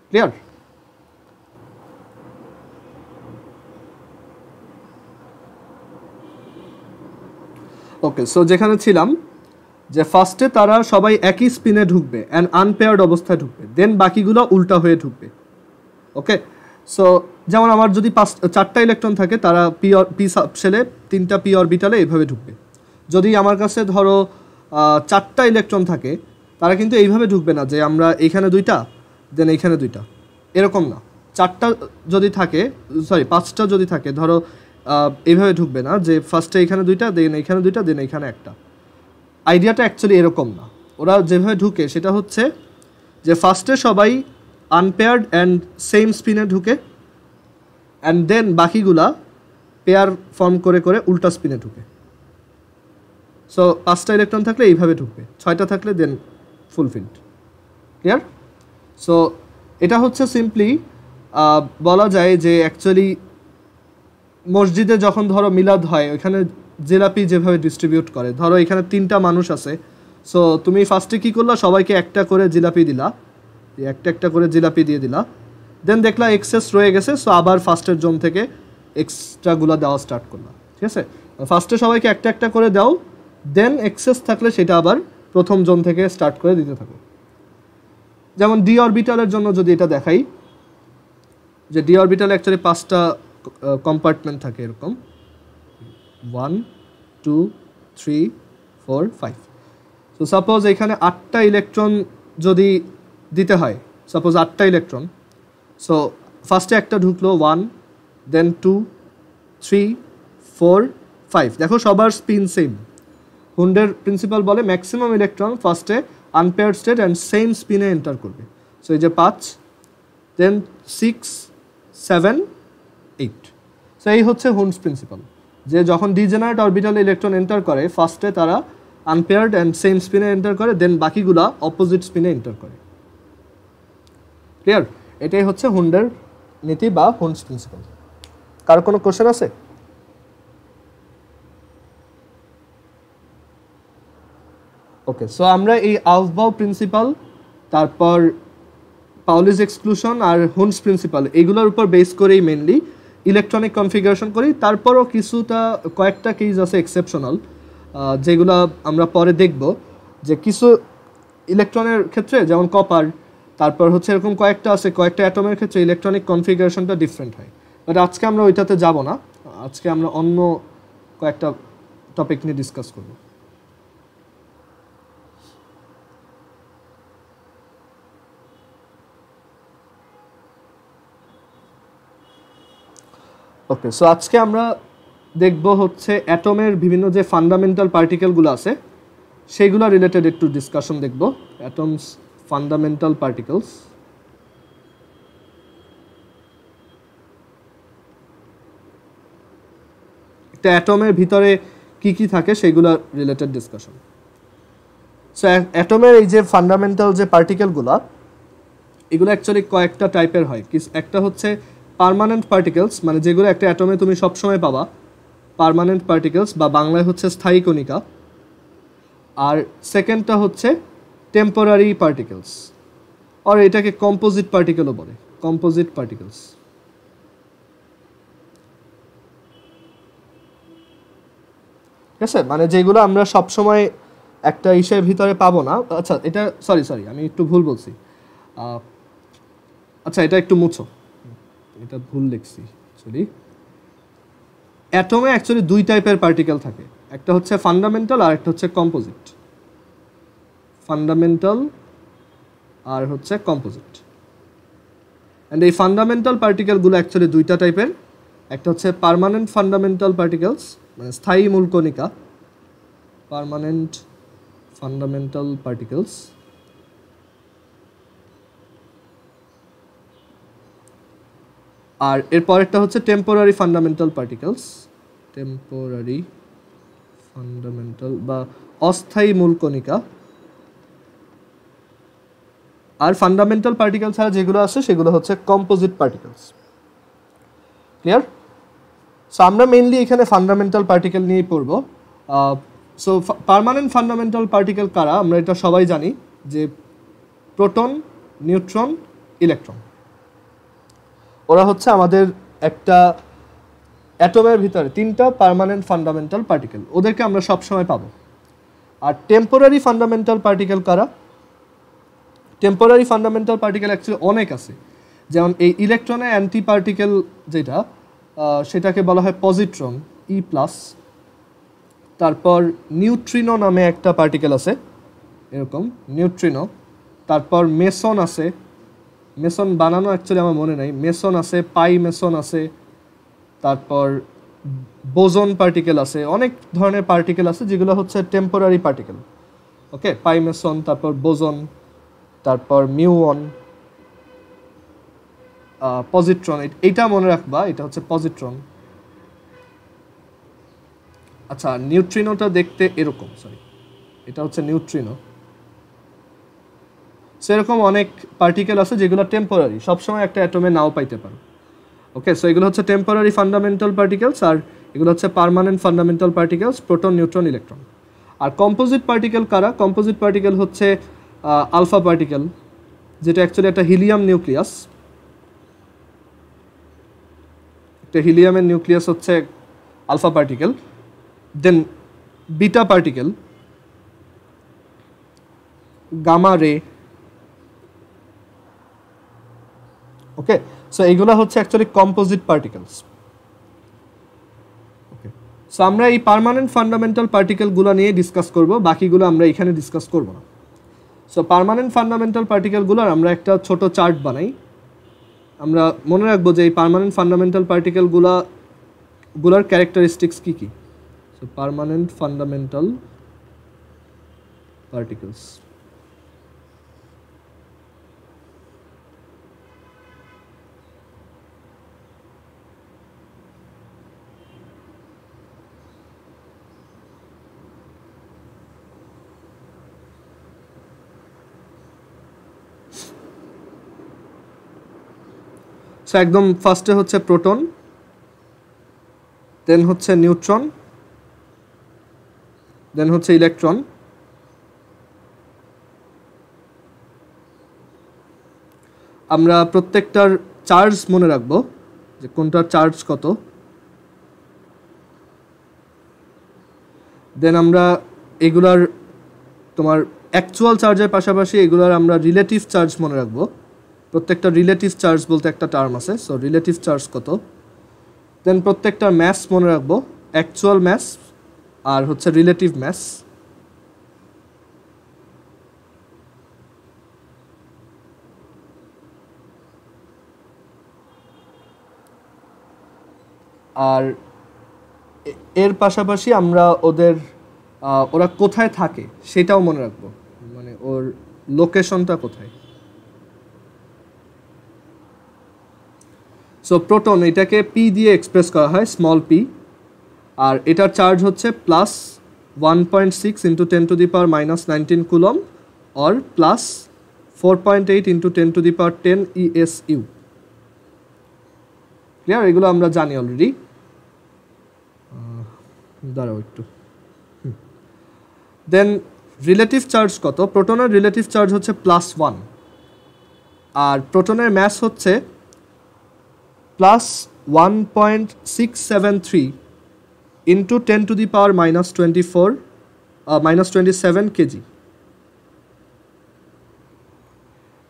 ক্লিয়ার? ওকে, সো যেখানে ছিলাম যে ফার্স্টে তারা সবাই একই স্পিনে ঢুকবে অ্যান্ড আনপেয়ার্ড অবস্থায় ঢুকবে, দেন বাকিগুলো উল্টা হয়ে ঢুকবে। ওকে, সো যেমন আমার যদি 4টা ইলেকট্রন থাকে, তারা পি সাবশেলে 3টা পি অরবিটালে এইভাবে ঢুকবে। যদি আমার কাছে ধরো 4টা ইলেকট্রন থাকে, তারা কিন্তু এইভাবে ঢুকবে না যে আমরা এইখানে 2টা দেন এইখানে 2টা, এরকম না। 4টা যদি থাকে, 5টা যদি থাকে, ধরো এইভাবে ঢুকবে না যে ফার্স্টে এইখানে 2টা দেন এইখানে 2টা দেন এইখানে একটা। আইডিয়াটা অ্যাকচুয়ালি এরকম না। ওরা যেভাবে ঢুকে সেটা হচ্ছে যে ফার্স্টে সবাই আনপেয়ার্ড অ্যান্ড সেম স্পিনে ঢুকে, অ্যান্ড দেন বাকিগুলা পেয়ার ফর্ম করে করে উল্টা স্পিনে ঢুকে। সো 5টা ইলেকট্রন থাকলে এইভাবে ঢুকবে, 6টা থাকলে দেন ফুলফিলড। ক্লিয়ার? সো এটা হচ্ছে সিম্পলি বলা যায় যে অ্যাকচুয়ালি মসজিদে যখন ধরো মিলাদ হয়, ওইখানে জিলাপি যেভাবে ডিস্ট্রিবিউট করে, ধরো এখানে 3টা মানুষ আছে, সো তুমি ফার্স্টে কী করলা, সবাইকে একটা করে জিলাপি দিলা, একটা করে জিলাপি দিয়ে দিলা, দেন দেখলা এক্সেস রয়ে গেছে, সো আবার ফার্স্টের জোন থেকে এক্সট্রাগুলো দেওয়া স্টার্ট করলাম। ঠিক আছে, ফার্স্টে সবাইকে একটা করে দাও, দেন এক্সেস থাকলে সেটা আবার প্রথম জোন থেকে স্টার্ট করে দিতে থাকো। যেমন ডি অরবিটালের জন্য যদি এটা দেখাই, যে ডি অরবিটালে অ্যাকচুয়ালি 5টা কম্পার্টমেন্ট থাকে এরকম, 1 2 3 4 5। সো সাপোজ এখানে 8টা ইলেকট্রন যদি দিতে হয়, সাপোজ 8টা ইলেকট্রন, সো ফার্স্টে একটা ঢুকলো 1, দেন 2 3 4 5। দেখো সবার স্পিন সেম। হুন্ডের প্রিন্সিপাল বলে ম্যাক্সিমাম ইলেকট্রন ফার্স্টে আনপেয়ার্ড স্টেট অ্যান্ড সেম স্পিনে এন্টার করবে। সো এই যে 5, দেন 6 7 8। সো এই হচ্ছে হুন্ডস প্রিন্সিপাল, যে যখন ডিজেনারেট অরবিটালে ইলেকট্রন এন্টার করে, ফার্স্টে তারা আনপেয়ার্ড অ্যান্ড সেম স্পিনে এন্টার করে, দেন বাকিগুলা অপোজিট স্পিনে এন্টার করে। ক্লিয়ার? এটাই হচ্ছে হুন্ডের নীতি বা হুন্ডস প্রিন্সিপাল। কার কোনো কোশ্চেন আছে? ওকে, সো আমরা এই আউফবাউ প্রিন্সিপাল, তারপর পাউলিস এক্সক্লুশন আর হুন্ডস প্রিন্সিপাল, এগুলোর উপর বেস করেই মেনলি ইলেকট্রনিক কনফিগারেশন করি। তারপরও কয়েকটা কেস আছে এক্সেপশনাল, যেগুলো আমরা পরে দেখব, যে কিছু ইলেকট্রনের ক্ষেত্রে যেমন কপার, তারপর হচ্ছে এরকম কয়েকটা অ্যাটমের ক্ষেত্রে ইলেকট্রনিক কনফিগারেশনটা ডিফারেন্ট হয়। বাট আজকে আমরা ওইটাতে যাব না, আজকে আমরা অন্য কয়েকটা টপিক নিয়ে ডিসকাস করব। ওকে, সো আজকে আমরা দেখব হচ্ছে অ্যাটমের বিভিন্ন যে ফান্ডামেন্টাল পার্টিকেলগুলো আছে সেইগুলো রিলেটেড একটু ডিসকাশন দেখব। Atoms fundamental particles. একটা অ্যাটমের ভিতরে কি কি থাকে সেগুলো রিলেটেড ডিসকাশন। সো অ্যাটমের এই যে ফান্ডামেন্টাল যে পার্টিকেলগুলো, এগুলো অ্যাকচুয়ালি কয়েকটা টাইপের হয়। একটা হচ্ছে পার্মানেন্ট পার্টিকেলস, মানে যেগুলো একটা অ্যাটমে তুমি সবসময় পাবা, পার্মানেন্ট পার্টিকেলস বা বাংলায় হচ্ছে স্থায়ী কণিকা। আর সেকেন্ডটা হচ্ছে টেম্পোরারি পার্টিকেলস, আর এটাকে কম্পোজিট পার্টিকেলও বলে, কম্পোজিট পার্টিকেলস। ঠিক আছে, মানে যেগুলো আমরা সবসময় একটা ইসের ভিতরে পাবো না। আচ্ছা, এটা সরি আমি একটু ভুল বলছি। আচ্ছা, এটা একটু মুছো, এটা ভুল লিখছি অ্যাকচুয়ালি। অ্যাটমে অ্যাকচুয়ালি 2 টাইপের পার্টিকেল থাকে, একটা হচ্ছে ফান্ডামেন্টাল আর একটা হচ্ছে কম্পোজিট। ফান্ডামেন্টাল আর হচ্ছে কম্পোজিট। অ্যান্ড এই ফান্ডামেন্টাল পার্টিকেলগুলো অ্যাকচুয়ালি 2টা টাইপের। একটা হচ্ছে পার্মানেন্ট ফান্ডামেন্টাল পার্টিকেলস, মানে স্থায়ী মূলকণিকা, পার্মানেন্ট ফান্ডামেন্টাল পার্টিকেলস। আর এর পরেরটা হচ্ছে temporary fundamental particles, temporary fundamental বা অস্থায়ী মূলকণিকা। আর ফান্ডামেন্টাল পার্টিকেল ছাড়া যেগুলো আছে সেগুলো হচ্ছে কম্পোজিট পার্টিকেলস। ক্লিয়ার? সো আমরা মেইনলি এখানে ফান্ডামেন্টাল পার্টিকেল নিয়েই পড়ব। সো পার্মানেন্ট ফান্ডামেন্টাল পার্টিকেল কারা, আমরা এটা সবাই জানি যে প্রোটন, নিউট্রন, ইলেকট্রন। ওরা হচ্ছে আমাদের একটা অ্যাটমের ভিতরে তিনটা পার্মানেন্ট ফান্ডামেন্টাল পার্টিকেল, ওদেরকে আমরা সবসময় পাবো। আর টেম্পোরারি ফান্ডামেন্টাল পার্টিকেল কারা? টেম্পোরারি ফান্ডামেন্টাল পার্টিকেল অ্যাকচুয়ালি অনেক আছে, যেমন এই ইলেকট্রনের অ্যান্টি পার্টিকেল যেটা, সেটাকে বলা হয় পজিট্রন, ই+। তারপর নিউট্রিনো নামে একটা পার্টিকেল আছে, এরকম নিউট্রিনো। তারপর মেসন আছে, মেসন বানানো অ্যাকচুয়ালি আমার মনে নাই, মেসন আছে, পাই মেসন আছে। তারপর বোজন পার্টিকেল আছে, অনেক ধরনের পার্টিকেল আছে যেগুলো হচ্ছে টেম্পোরারি পার্টিকেল। ওকে, পাই মেসন, তারপর বোজন, তারপর মিউন, পজিট্রন। এইটা মনে রাখবা, এটা হচ্ছে পজিট্রন। আচ্ছা, নিউট্রিনোটা দেখতে এরকম, সরি, এটা হচ্ছে নিউট্রিনো। সেরকম অনেক পার্টিকেল আছে যেগুলো টেম্পোরারি, সবসময় একটা অ্যাটমে নাও পাইতে পারো। ওকে, সো এগুলো হচ্ছে টেম্পোরারি ফান্ডামেন্টাল পার্টিকেলস, আর এগুলো হচ্ছে permanent fundamental particles, proton, neutron, electron. আর কম্পোজিট পার্টিকেল কারা? কম্পোজিট পার্টিকেল হচ্ছে আলফা পার্টিকেল, যেটা অ্যাকচুয়ালি একটা হিলিয়াম নিউক্লিয়াস। একটা হিলিয়ামের নিউক্লিয়াস হচ্ছে alpha particle. Then beta particle, gamma ray. Okay, so এইগুলো হচ্ছে actually composite particles. Okay, so আমরা এই পার্মানেন্ট ফান্ডামেন্টাল পার্টিকেলগুলো নিয়ে ডিসকাস করব, বাকিগুলো আমরা এখানে ডিসকাস করব না। সো পার্মানেন্ট ফান্ডামেন্টাল পার্টিকেলগুলোর আমরা একটা ছোট চার্ট বানাই। আমরা মনে রাখবো যে এই পার্মানেন্ট ফান্ডামেন্টাল পার্টিকেলগুলোর ক্যারেক্টারিস্টিক্স কী কী। So permanent fundamental particles, so একদম ফার্স্টে হচ্ছে প্রোটন, দেন হচ্ছে নিউট্রন, দেন হচ্ছে ইলেকট্রন। আমরা প্রত্যেকটার চার্জ মনে রাখবো যে কোনটার চার্জ কত। দেন আমরা এগুলার তোমার অ্যাকচুয়াল চার্জের পাশাপাশি এগুলার আমরা রিলেটিভ চার্জ মনে রাখবো। প্রত্যেকটা রিলেটিভ চার্জ বলতে একটা টার্ম আছে, সো রিলেটিভ চার্জ কত। দেন প্রত্যেকটার ম্যাস মনে রাখবো, অ্যাকচুয়াল ম্যাস আর হচ্ছে রিলেটিভ ম্যাস। আর এর পাশাপাশি আমরা ওরা কোথায় থাকে সেটাও মনে রাখবো, মানে ওর লোকেশনটা কোথায়। সো প্রোটন, এটাকে পি দিয়ে এক্সপ্রেস করা হয়, স্মল পি। আর এটার চার্জ হচ্ছে +1.6 × 10⁻⁻19 কুলম অর +4.8 × 10⁻10 ESU। ক্লিয়ার? এগুলো আমরা জানি অলরেডি। দাঁড়াও একটু। দেন রিলেটিভ চার্জ কত? প্রোটনের রিলেটিভ চার্জ হচ্ছে +1, আর প্রোটনের ম্যাস হচ্ছে +1.673 × 10⁻⁻27 কেজি।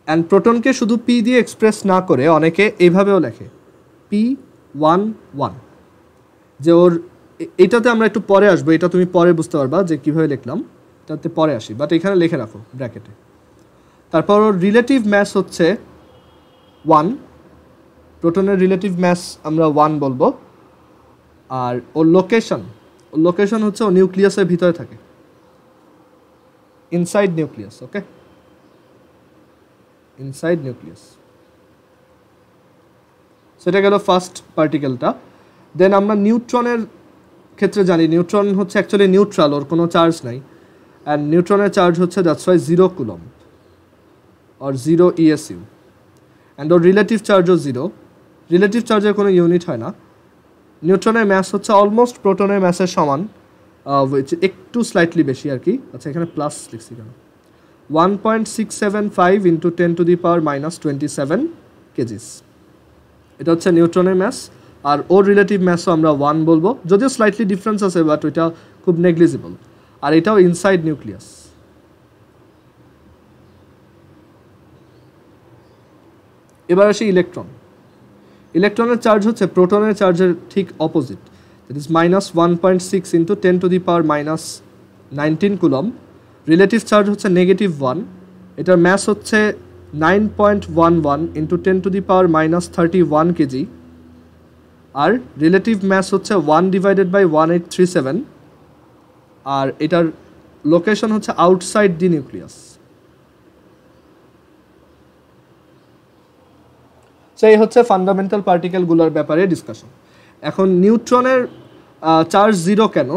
অ্যান্ড প্রোটনকে শুধু পি দিয়ে এক্সপ্রেস না করে অনেকে এইভাবেও লেখে P11, যে ওর এটাতে আমরা একটু পরে আসবো, এটা তুমি পরে বুঝতে পারবা যে কীভাবে লিখলাম, এটাতে পরে আসি, বাট এখানে লিখে রাখো ব্র্যাকেটে। তারপর ওর রিলেটিভ ম্যাস হচ্ছে 1, প্রোটনের রিলেটিভ ম্যাস আমরা 1 বলবো। আর ওর লোকেশন হচ্ছে ও নিউক্লিয়াসের ভিতরে থাকে, ইনসাইড নিউক্লিয়াস। ওকে, ইনসাইড নিউক্লিয়াস। সেটা গেল ফার্স্ট পার্টিকেলটা। দেন আমরা নিউট্রনের ক্ষেত্রে জানি নিউট্রন হচ্ছে অ্যাকচুয়ালি নিউট্রাল, ওর কোনো চার্জ নাই। অ্যান্ড নিউট্রনের চার্জ হচ্ছে that's why 0 coulomb or 0 ESU, and or relative চার্জও 0। রিলেটিভ চার্জের কোনো ইউনিট হয় না। নিউট্রনের ম্যাস হচ্ছে অলমোস্ট প্রোটনের ম্যাসের সমান, একটু স্লাইটলি বেশি আর কি। আচ্ছা, এখানে প্লাস লিখছি কেন? 1.675 ইন্টু 10⁻⁻27 কেজিস, এটা হচ্ছে নিউট্রনের ম্যাস। আর ওর রিলেটিভ ম্যাসও আমরা 1 বলবো, যদিও স্লাইটলি ডিফারেন্স আছে, বাট ওইটা খুব নেগলিজিবল। আর এটাও ইনসাইড নিউক্লিয়াস। এবার আসি ইলেকট্রন। ইলেকট্রনের চার্জ হচ্ছে প্রোটনের চার্জের ঠিক opposite, that is -1.6 into 10⁻⁻19 coulomb. Relative charge হচ্ছে -1, এটার ম্যাস হচ্ছে 9.11 ইন্টু 10⁻⁻31 কেজি। আর রিলেটিভ ম্যাস হচ্ছে 1/1837, আর এটার লোকেশন হচ্ছে আউটসাইড দি নিউক্লিয়াস। সো এই হচ্ছে ফান্ডামেন্টাল পার্টিকেলগুলোর ব্যাপারে ডিসকাশন। এখন নিউট্রনের চার্জ 0 কেন,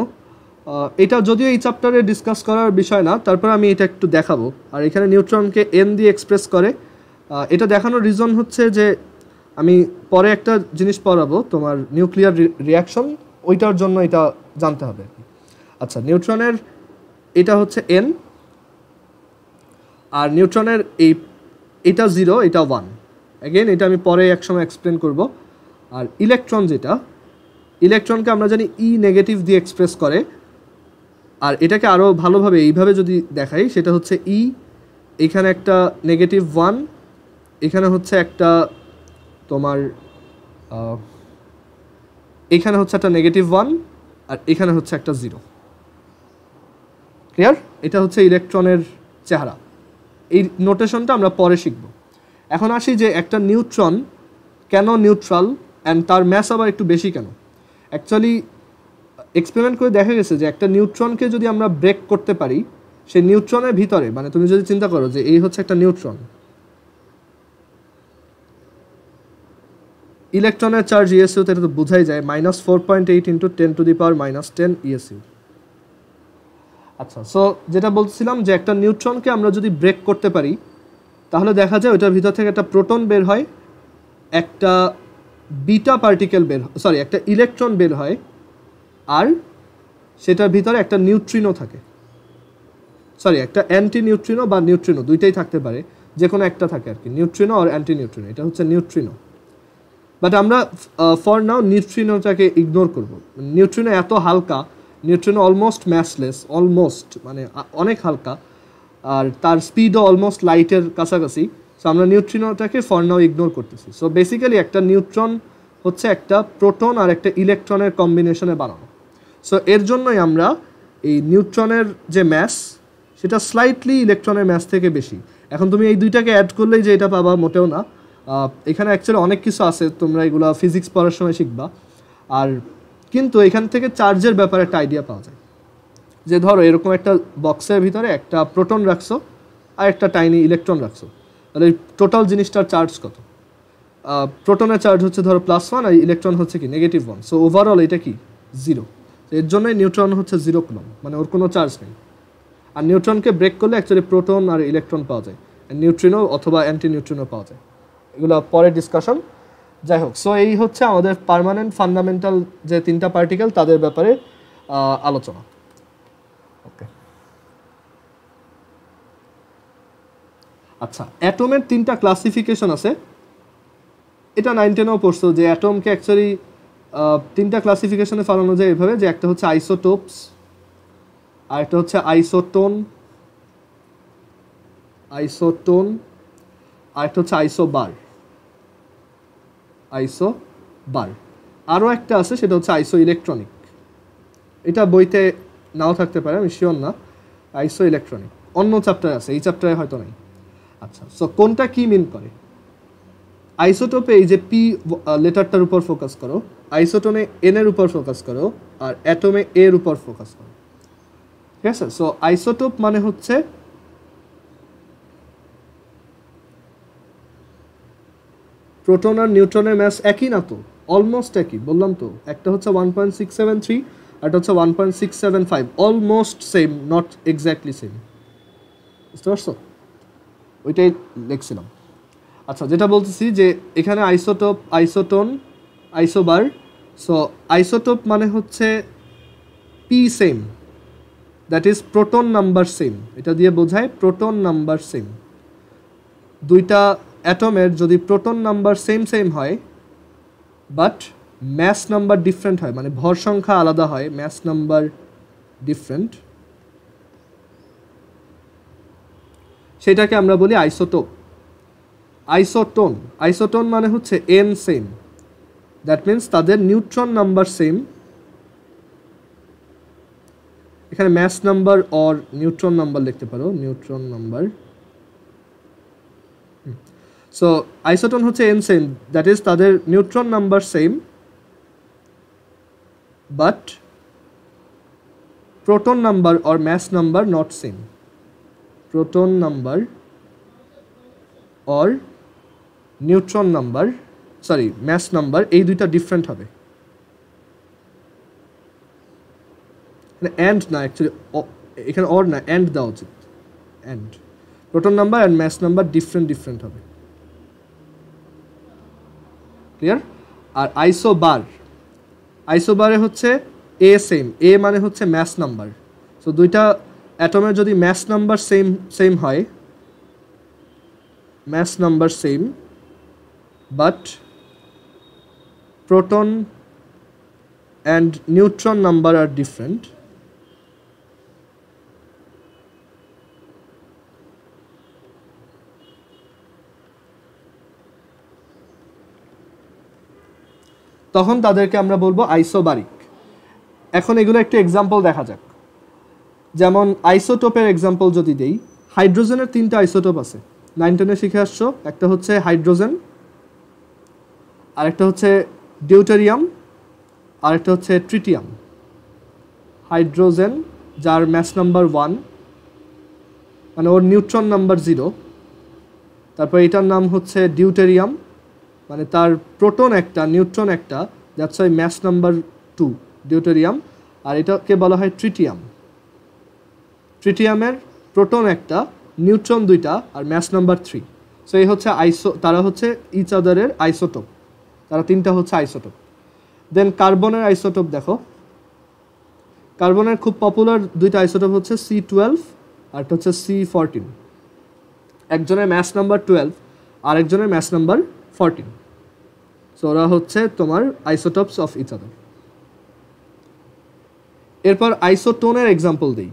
এটা যদিও এই চ্যাপ্টারে ডিসকাস করার বিষয় না, তারপর আমি এটা একটু দেখাবো। আর এখানে নিউট্রনকে n দিয়ে এক্সপ্রেস করে, এটা দেখানোর রিজন হচ্ছে যে আমি পরে একটা জিনিস পড়াবো, তোমার নিউক্লিয়ার রিয়াকশন, ওইটার জন্য এটা জানতে হবে। আচ্ছা, নিউট্রনের এটা হচ্ছে n, আর নিউট্রনের এটা 0, এটা 1। অ্যাগেন এটা আমি পরে একসময় এক্সপ্লেন করব। আর ইলেকট্রন যেটা, ইলেকট্রনকে আমরা জানি ই নেগেটিভ দিয়ে এক্সপ্রেস করে, আর এটাকে আরও ভালোভাবে এইভাবে যদি দেখাই, সেটা হচ্ছে ই, এখানে একটা -1, এখানে হচ্ছে একটা তোমার এখানে হচ্ছে একটা -1, আর এখানে হচ্ছে একটা 0। ক্লিয়ার? এটা হচ্ছে ইলেকট্রনের চেহারা। এই নোটেশনটা আমরা পরে শিখব। এখন আসি যে একটা নিউট্রন কেন নিউট্রাল অ্যান্ড তার ম্যাস আবার একটু বেশি কেন। অ্যাকচুয়ালি এক্সপেরিমেন্ট করে দেখা গেছে যে একটা নিউট্রনকে যদি আমরা ব্রেক করতে পারি, সেই নিউট্রনের ভিতরে, মানে তুমি যদি চিন্তা করো যে এই হচ্ছে একটা নিউট্রন, ইলেকট্রনের চার্জ ইএসইউ, এটা তো বোঝাই যায়, -4.8 ইন্টু 10⁻⁻10 ইএসইউ। আচ্ছা, সো যেটা বলছিলাম যে একটা নিউট্রনকে আমরা যদি ব্রেক করতে পারি, তাহলে দেখা যায় ওইটার ভিতর থেকে একটা প্রোটন বের হয়, একটা বিটা পার্টিকেল একটা ইলেকট্রন বের হয়, আর সেটার ভিতরে একটা নিউট্রিনো থাকে, একটা অ্যান্টি নিউট্রিনো বা নিউট্রিনো, দুইটাই থাকতে পারে, যে কোনো একটা থাকে আর কি, নিউট্রিনো আর অ্যান্টি নিউট্রিনো। এটা হচ্ছে নিউট্রিনো। বাট আমরা ফর নাও নিউট্রিনোটাকে ইগনোর করব। নিউট্রিনো এত হালকা, নিউট্রিনো অলমোস্ট ম্যাসলেস, অলমোস্ট মানে অনেক হালকা, আর তার স্পিডও অলমোস্ট লাইটের কাছাকাছি। সো আমরা নিউট্রিনোটাকে ফর নাও ইগনোর করতেছি। সো বেসিক্যালি একটা নিউট্রন হচ্ছে একটা প্রোটন আর একটা ইলেকট্রনের কম্বিনেশনে বানানো। সো এর জন্যই আমরা এই নিউট্রনের যে ম্যাস, সেটা স্লাইটলি ইলেকট্রনের ম্যাস থেকে বেশি। এখন তুমি এই দুইটাকে অ্যাড করলেই যে এটা পাবা, মোটেও না। এখানে অ্যাকচুয়ালি অনেক কিছু আছে, তোমরা এগুলো ফিজিক্স পড়ার সময় শিখবা। আর কিন্তু এখান থেকে চার্জের ব্যাপারে একটা আইডিয়া পাওয়া যায়, যে ধরো এরকম একটা বক্সের ভিতরে একটা প্রোটন রাখছো আর একটা টাইনি ইলেকট্রন রাখছো, তাহলে টোটাল জিনিসটার চার্জ কত? প্রোটনের চার্জ হচ্ছে ধরো +1 আর ইলেকট্রন হচ্ছে কি -1। সো ওভারঅল এটা কি 0। এর জন্যই নিউট্রন হচ্ছে 0 কুলম, মানে ওর কোনো চার্জ নেই। আর নিউট্রনকে ব্রেক করলে অ্যাকচুয়ালি প্রোটন আর ইলেকট্রন পাওয়া যায়, নিউট্রিনো অথবা অ্যান্টি নিউট্রিনো পাওয়া যায়। এগুলো পরে ডিসকাশন। যাই হোক, সো এই হচ্ছে আমাদের পার্মানেন্ট ফান্ডামেন্টাল যে 3টা পার্টিকেল, তাদের ব্যাপারে আলোচনা। ওকে, আচ্ছা, অ্যাটমের 3টা ক্লাসিফিকেশন আছে। এটা 9-10-এও পড়ছো যে অ্যাটমকে অ্যাকচুয়ালি 3টা ক্লাসিফিকেশনে ফেলানো যায় এভাবে, যে একটা হচ্ছে আইসোটোপস, আর একটা হচ্ছে আইসোটোন, আর একটা হচ্ছে আইসোবার। আরও একটা আছে, সেটা হচ্ছে আইসো ইলেকট্রনিক। এটা বইতে নাও থাকতে পারে, আমি শিওর না। আইসো ইলেকট্রনিক অন্য চ্যাপ্টারে আছে, এই চ্যাপ্টারে হয়তো নাই। আচ্ছা, সো কোনটা কি মিন করে? আইসোটোপে এই যে পি লেটারটার উপর ফোকাস করো, আইসোটোনে এন এর উপর ফোকাস করো, আর অ্যাটমে এর উপর ফোকাস করো। ঠিক আছে? সো আইসোটোপ মানে হচ্ছে প্রোটন আর নিউট্রনের ম্যাস একই না তো? অলমোস্ট একই, বললাম তো। একটা হচ্ছে 1.673, আর একটা হচ্ছে 1.675। Almost same, not exactly same. বুঝতে পারছো? ওইটাই লিখছিলাম। আচ্ছা, যেটা বলতেছি যে এখানে isotope, isotone, isobar. So isotope মানে হচ্ছে P same, that is proton number same. এটা দিয়ে বোঝায় প্রোটন নাম্বার সেম। দুইটা অ্যাটমের যদি প্রোটন নাম্বার সেম সেম হয় বাট ম্যাস নাম্বার ডিফারেন্ট হয়, মানে ভর সংখ্যা আলাদা হয়, ম্যাস নাম্বার ডিফারেন্ট, সেটাকে আমরা বলি আইসোটোপ। আইসোটোন, আইসোটোন মানে হচ্ছে এন সেম, দ্যাট মিন্স তাদের নিউট্রন নাম্বার সেম। এখানে mass number or neutron number লিখতে পারো, নিউট্রন নাম্বার। সো আইসোটোন হচ্ছে এন সেম, দ্যাট ইজ তাদের neutron number same but proton number or mass number not same. Proton number or neutron number, sorry mass number, এই দুইটা different হবে। And না, actually এখানে or না, and দেওয়া উচিত। And proton number and mass number different হবে। Clear? আর আইসোবার, আইসোবারে হচ্ছে এ সেম, এ মানে হচ্ছে ম্যাস নাম্বার। সো দুইটা অ্যাটমের যদি ম্যাস নাম্বার সেম সেম হয়, mass number same but proton and neutron number are different, তখন তাদেরকে আমরা বলবো আইসোবারিক। এখন এগুলো একটু এক্সাম্পল দেখা যাক। যেমন আইসোটোপের এক্সাম্পল যদি দেই, হাইড্রোজেনের 3টা আইসোটোপ আছে, 9-10-এ শিখে আসছো। একটা হচ্ছে হাইড্রোজেন, আরেকটা হচ্ছে ডিউটেরিয়াম, আরেকটা হচ্ছে ট্রিটিয়াম। হাইড্রোজেন যার ম্যাস নাম্বার 1, মানে ওর নিউট্রন নাম্বার 0। তারপর এটার নাম হচ্ছে ডিউটেরিয়াম, মানে তার প্রোটন একটা, নিউট্রন একটা, that's why mass number 2 deuterium. আর এটাকে বলা হয় ট্রিটিয়াম। ট্রিটিয়ামের প্রোটন একটা, নিউট্রন 2টা, আর ম্যাস নাম্বার 3। সো এই হচ্ছে তারা হচ্ছে ইচ আদারের আইসোটোপ, তারা 3টা হচ্ছে আইসোটোপ। দেন কার্বনের আইসোটোপ দেখো, কার্বনের খুব পপুলার 2টা আইসোটোপ হচ্ছে C12 আর একটা হচ্ছে C14। একজনের ম্যাস নাম্বার 12, আরেকজনের ম্যাস নাম্বার 14। সো ওরা হচ্ছে তোমার আইসোটোপস অফ ইচ আদার। এরপর আইসোটোনের এক্সাম্পল দিই।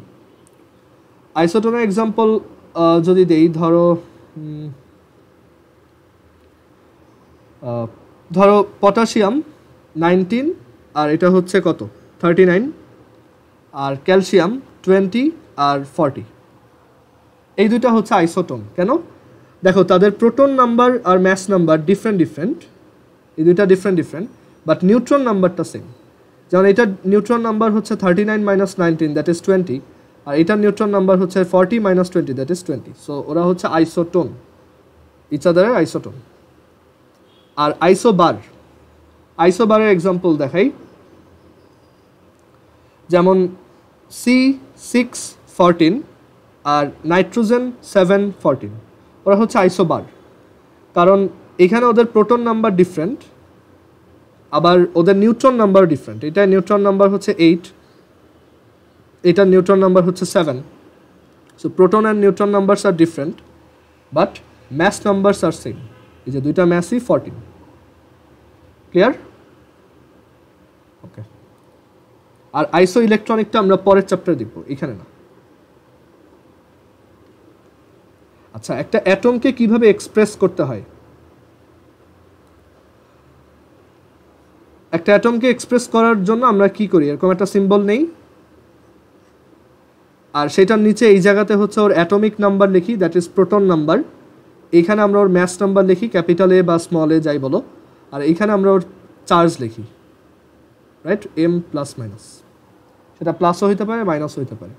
আইসোটোনের এক্সাম্পল যদি দেই, ধরো পটাশিয়াম 19 আর এটা হচ্ছে কত 39, আর ক্যালসিয়াম 20 আর 40। এই দুইটা হচ্ছে আইসোটোন। কেন? দেখো তাদের প্রোটন নাম্বার আর ম্যাস নাম্বার ডিফারেন্ট, এই দুইটা ডিফারেন্ট, বাট নিউট্রন নাম্বারটা সেম। যেমন এটার নিউট্রন নাম্বার হচ্ছে 39 - 19, দ্যাট ইজ 20, আর এটার নিউট্রন নাম্বার হচ্ছে 40 - 20, দ্যাট ইজ 20। সো ওরা হচ্ছে আইসোটোন, ইচ আদারের আইসোটোন। আর আইসোবারের এক্সাম্পল দেখাই। যেমন C614 আর নাইট্রোজেন 714, ওরা হচ্ছে আইসোবার। কারণ এখানে ওদের প্রোটন নাম্বার ডিফারেন্ট, আবার ওদের নিউট্রন নাম্বার ডিফারেন্ট। এটা নিউট্রন নাম্বার হচ্ছে 8, এটার নিউট্রন নাম্বার হচ্ছে 7। So proton and neutron numbers are different but mass numbers are same. এই যে দুইটা ম্যাসই 14। ক্লিয়ার? ওকে। আর আইসো ইলেকট্রনিকটা আমরা পরের চ্যাপ্টারে দেখব, এখানে না। আচ্ছা, একটা অ্যাটমকে কিভাবে এক্সপ্রেস করতে হয়? একটা অ্যাটমকে এক্সপ্রেস করার জন্য আমরা কি করি, এরকম একটা সিম্বল নেই, আর সেটার নিচে এই জায়গাতে হচ্ছে ওর অ্যাটমিক নাম্বার লিখি, দ্যাট ইজ প্রোটন নাম্বার। এইখানে আমরা ওর ম্যাস নাম্বার লিখি, ক্যাপিটাল এ বা স্মল এ যাই বলো, আর এইখানে আমরা ওর চার্জ লিখি, রাইট, M প্লাস মাইনাস। সেটা প্লাসও হইতে পারে, মাইনাসও হইতে পারে।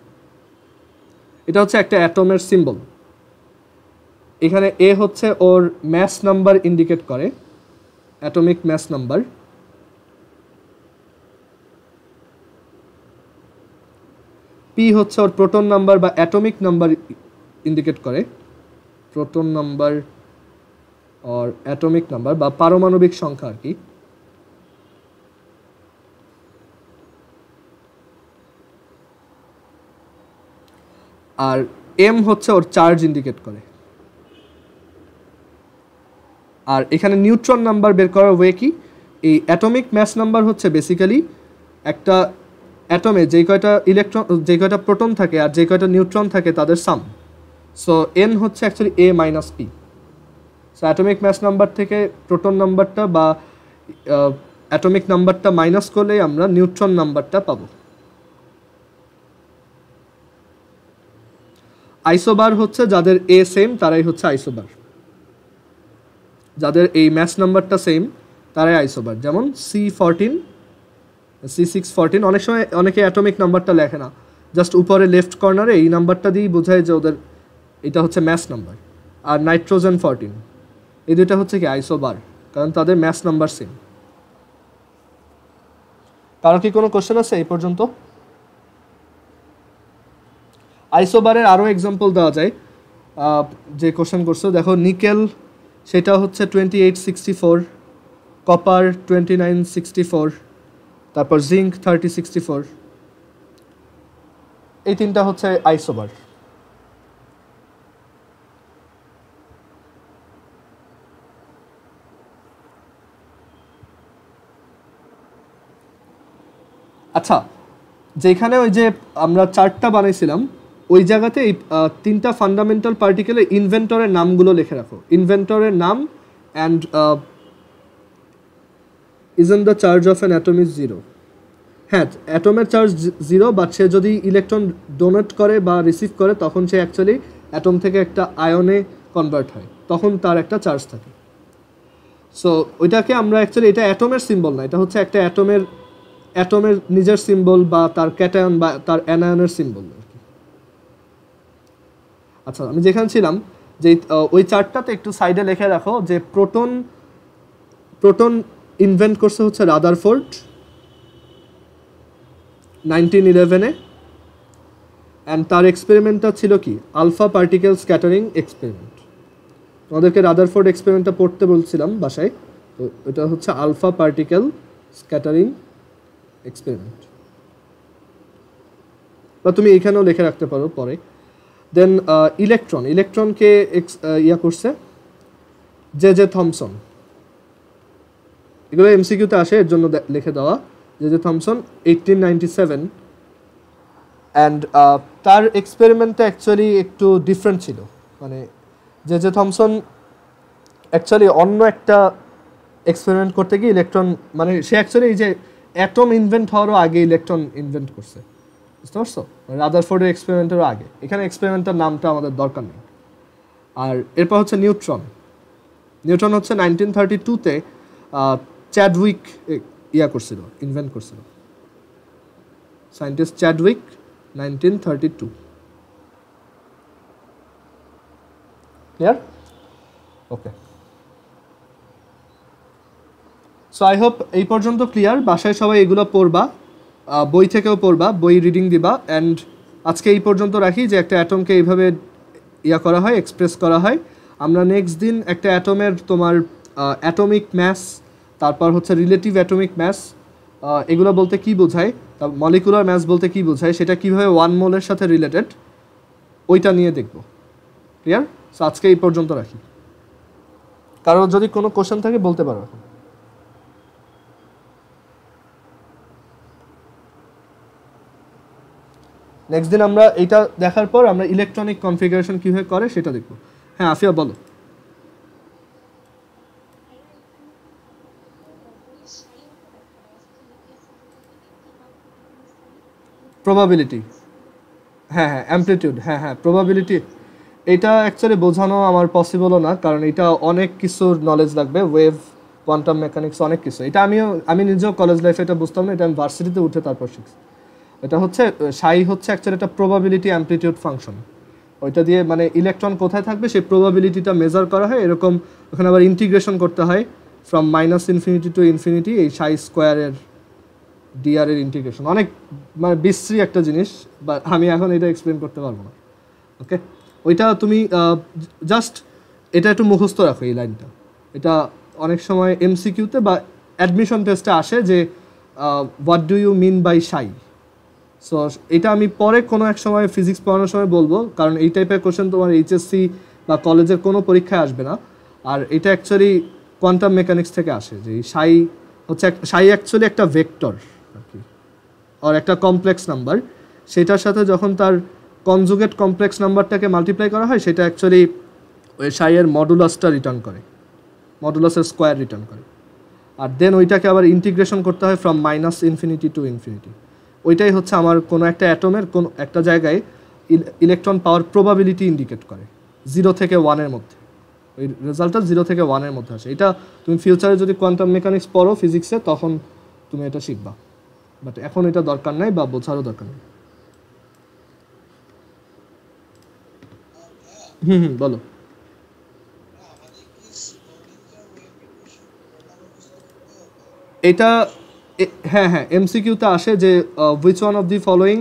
এটা হচ্ছে একটা অ্যাটমের সিম্বল। এখানে এ হচ্ছে ওর ম্যাস নাম্বার ইন্ডিকেট করে, অ্যাটমিক ম্যাস নাম্বার। পি হচ্ছে ওর প্রোটন নাম্বার বা অ্যাটমিক নাম্বার ইন্ডিকেট করে, proton number or atomic number বা পারমাণবিক সংখ্যা আর কি। আর m হচ্ছে ওর চার্জ ইন্ডিকেট করে। আর এখানে নিউট্রন নাম্বার বের করার ওয়ে কি, এই অ্যাটমিক ম্যাস নাম্বার হচ্ছে বেসিক্যালি একটা অ্যাটমে যে কয়টা প্রোটন থাকে আর যে কয়টা নিউট্রন থাকে তাদের সাম। সো n হচ্ছে actually a minus p। So atomic mass number থেকে প্রোটন নাম্বারটা বা অ্যাটমিক নাম্বারটা মাইনাস করলেই আমরা নিউট্রন নাম্বারটা পাবো। আইসোবার হচ্ছে যাদের a সেম তারাই হচ্ছে আইসোবার, যাদের এই ম্যাস নাম্বারটা সেম তারাই আইসোবার। যেমন C14 C614 অনেক সময় অনেকে অ্যাটমিক নাম্বারটা লেখে না, জাস্ট উপরে লেফট কর্নারে এই নাম্বারটা দিয়েই বোঝায় যে ওদের এটা হচ্ছে ম্যাস নাম্বার। আর নাইট্রোজেন 14 এই দুইটা হচ্ছে কি আইসোবার, কারণ তাদের ম্যাস নাম্বার সেম। কারো কি কোনো কোশ্চেন আছে এই পর্যন্ত? আইসোবারের আরও এক্সাম্পল দেওয়া যায়, যে কোশ্চেন করছো দেখো, নিকেল সেটা হচ্ছে 2864, কপার 2964, তারপর জিঙ্ক 3064, এই তিনটা হচ্ছে আইসোবার। আচ্ছা, যেখানে ওই যে আমরা চার্টটা বানাইছিলাম ওই জায়গাতে এই তিনটা ফান্ডামেন্টাল পার্টিকেলের ইনভেন্টরের নামগুলো লিখে রাখো। ইনভেন্টরের নাম and isn't the charge of an atom is 0। হ্যাঁ, অ্যাটমের চার্জ 0, বাট সে যদি ইলেকট্রন ডোনেট করে বা রিসিভ করে তখন সে অ্যাকচুয়ালি অ্যাটম থেকে একটা আয়নে কনভার্ট হয়, তখন তার একটা চার্জ থাকে। সো ওইটাকে আমরা অ্যাকচুয়ালি, এটা অ্যাটমের সিম্বল না, এটা হচ্ছে একটা অ্যাটমের নিজের সিম্বল বা তার ক্যাটায়ন বা তার অ্যানায়নের সিম্বল আর কি। আচ্ছা, আমি যেখানে ছিলাম যে ওই চার্টটাতে একটু সাইডে লিখে রাখো যে প্রোটন ইনভেন্ট করছে হচ্ছে রাদারফোর্ড 1911-এ, অ্যান্ড তার এক্সপেরিমেন্টটা ছিল কি আলফা পার্টিকেল স্ক্যাটারিং এক্সপেরিমেন্ট। তোমাদেরকে রাদারফোর্ড এক্সপেরিমেন্টটা পড়তে বলছিলাম বাসায়, তো এটা হচ্ছে আলফা পার্টিকেল স্ক্যাটারিং এক্সপেরিমেন্ট, বা তুমি এখানেও লিখে রাখতে পারো পরে। দেন ইলেকট্রনকে করছে জে থমসন, এগুলো এমসিকিউতে আসে এর জন্য লিখে দেওয়া। জে থমসন 1897, অ্যান্ড তার এক্সপেরিমেন্টটা অ্যাকচুয়ালি একটু ডিফারেন্ট ছিল। মানে জে থমসন অ্যাকচুয়ালি অন্য একটা এক্সপেরিমেন্ট করতে গিয়ে ইলেকট্রন, মানে সে অ্যাকচুয়ালি এই যে অ্যাটম ইনভেন্ট হওয়ারও আগে ইলেকট্রন ইনভেন্ট করছে, বুঝতে পারছো? রাদারফোর্ডের এক্সপেরিমেন্টেরও আগে। এখানে এক্সপেরিমেন্টের নামটা আমাদের দরকার নেই। আর এরপর হচ্ছে নিউট্রন হচ্ছে 1932-তে চ্যাডউইক ইনভেন্ট করছিল, scientist Chadwick 1932। Clear? Okay, so I hope এই পর্যন্ত ক্লিয়ার। বাসায় সবাই এগুলো পড়বা, বই থেকেও পড়বা, বই রিডিং দিবা। অ্যান্ড আজকে এই পর্যন্ত রাখি যে একটা অ্যাটমকে এইভাবে করা হয়, এক্সপ্রেস করা হয়। আমরা নেক্সট দিন একটা অ্যাটমের তোমার অ্যাটমিক ম্যাস, তারপর হচ্ছে রিলেটিভ অ্যাটমিক ম্যাস, এগুলো বলতে কি বোঝায়, মলিকুলার ম্যাস বলতে কি বোঝায়, সেটা কীভাবে 1 মোলের সাথে রিলেটেড, ওইটা নিয়ে দেখব। ক্লিয়ার? সো আজকে এই পর্যন্ত রাখি। কারো যদি কোনো কোশ্চেন থাকে বলতে পারো। নেক্সট দিন আমরা এইটা দেখার পর আমরা ইলেকট্রনিক কনফিগারেশন কীভাবে করে সেটা দেখব। হ্যাঁ আফিয়া বলো। প্রবাবিলিটি, হ্যাঁ অ্যামপ্লিটিউড, হ্যাঁ প্রবাবিলিটি, এটা অ্যাকচুয়ালি বোঝানো আমার পসিবলও না, কারণ এটা অনেক কিছুর নলেজ লাগবে, ওয়েভ, কোয়ান্টাম মেকানিক্স, অনেক কিছু। এটা আমি নিজেও কলেজ লাইফে এটা বুঝতাম না, এটা আমি ভার্সিটিতে উঠে তারপর শিখছি। এটা হচ্ছে হচ্ছে অ্যাকচুয়ালি একটা প্রবাবিলিটি অ্যামপ্লিটিউড ফাংশন। ওইটা দিয়ে মানে ইলেকট্রন কোথায় থাকবে সেই প্রবাবিলিটিটা মেজার করা হয়। এরকম ওখানে আবার ইন্টিগ্রেশন করতে হয় ফ্রম -ইনফিনিটি টু ইনফিনিটি, এই স্কোয়ারের ডিআর এর ইন্টিগ্রেশন। অনেক মানে বিশ্রী একটা জিনিস, বা আমি এখন এটা এক্সপ্লেন করতে পারবো না। ওকে, ওইটা তুমি জাস্ট এটা একটু মুখস্থ রাখো এই লাইনটা। এটা অনেক সময় এমসিকিউতে বা অ্যাডমিশন টেস্টে আসে যে what do you mean by psi. So এটা আমি পরে কোনো এক সময় ফিজিক্স পড়ানোর সময় বলবো, কারণ এই টাইপের কোশ্চেন তোমার এইচএসসি বা কলেজের কোনো পরীক্ষায় আসবে না। আর এটা অ্যাকচুয়ালি কোয়ান্টাম মেকানিক্স থেকে আসে, যে শাই হচ্ছে শাই অ্যাকচুয়ালি একটা ভেক্টর আর কি, আর একটা কমপ্লেক্স নাম্বার, সেটার সাথে যখন তার কনজুগেট কমপ্লেক্স নাম্বারটাকে মাল্টিপ্লাই করা হয় সেটা অ্যাকচুয়ালি ওই শাইয়ের মডুলাসটা রিটার্ন করে, মডুলাসের স্কোয়ার রিটার্ন করে। আর দেন ওইটাকে আবার ইন্টিগ্রেশন করতে হয় from minus infinity to infinity. ওইটাই হচ্ছে আমার কোনো একটা অ্যাটমের কোনো একটা জায়গায় ইলেকট্রন পাওয়ার প্রবাবিলিটি ইন্ডিকেট করে 0 থেকে 1-এর মধ্যে। ওই রেজাল্টটা 0 থেকে 1-এর মধ্যে আসে। এটা তুমি ফিউচারে যদি কোয়ান্টাম মেকানিক্স পড়ো ফিজিক্সে তখন তুমি এটা শিখবা, বাট এখন এটা দরকার নাই বা বোঝারও দরকার নেই। বলো। এটা হ্যাঁ হ্যাঁ এমসিকিউতে আসে যে which one of the following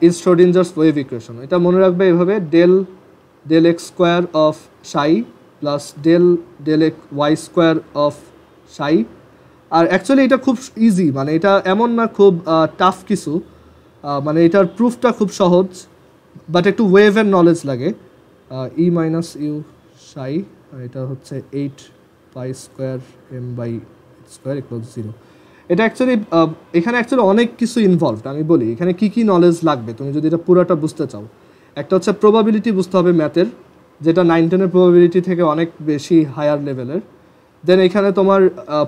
is Schrodinger's wave equation. এটা মনে রাখবে এভাবে, del del x square of psi plus del x y square of psi. আর অ্যাকচুয়ালি এটা খুব ইজি, মানে এটা এমন না খুব টাফ কিছু, মানে এটার প্রুফটা খুব সহজ, বাট একটু ওয়েভের নলেজ লাগে। ই মাইনাস ইউ সাই, আর এটা হচ্ছে 8 pi square M by square equals 0। এটা অ্যাকচুয়ালি এখানে অ্যাকচুয়ালি অনেক কিছু ইনভলভড। আমি বলি এখানে কী কী নলেজ লাগবে তুমি যদি এটা পুরোটা বুঝতে চাও। একটা হচ্ছে প্রবাবিলিটি বুঝতে হবে ম্যাথের, যেটা 9-10-এর প্রবাবিলিটি থেকে অনেক বেশি হায়ার লেভেলের। দেন এখানে তোমার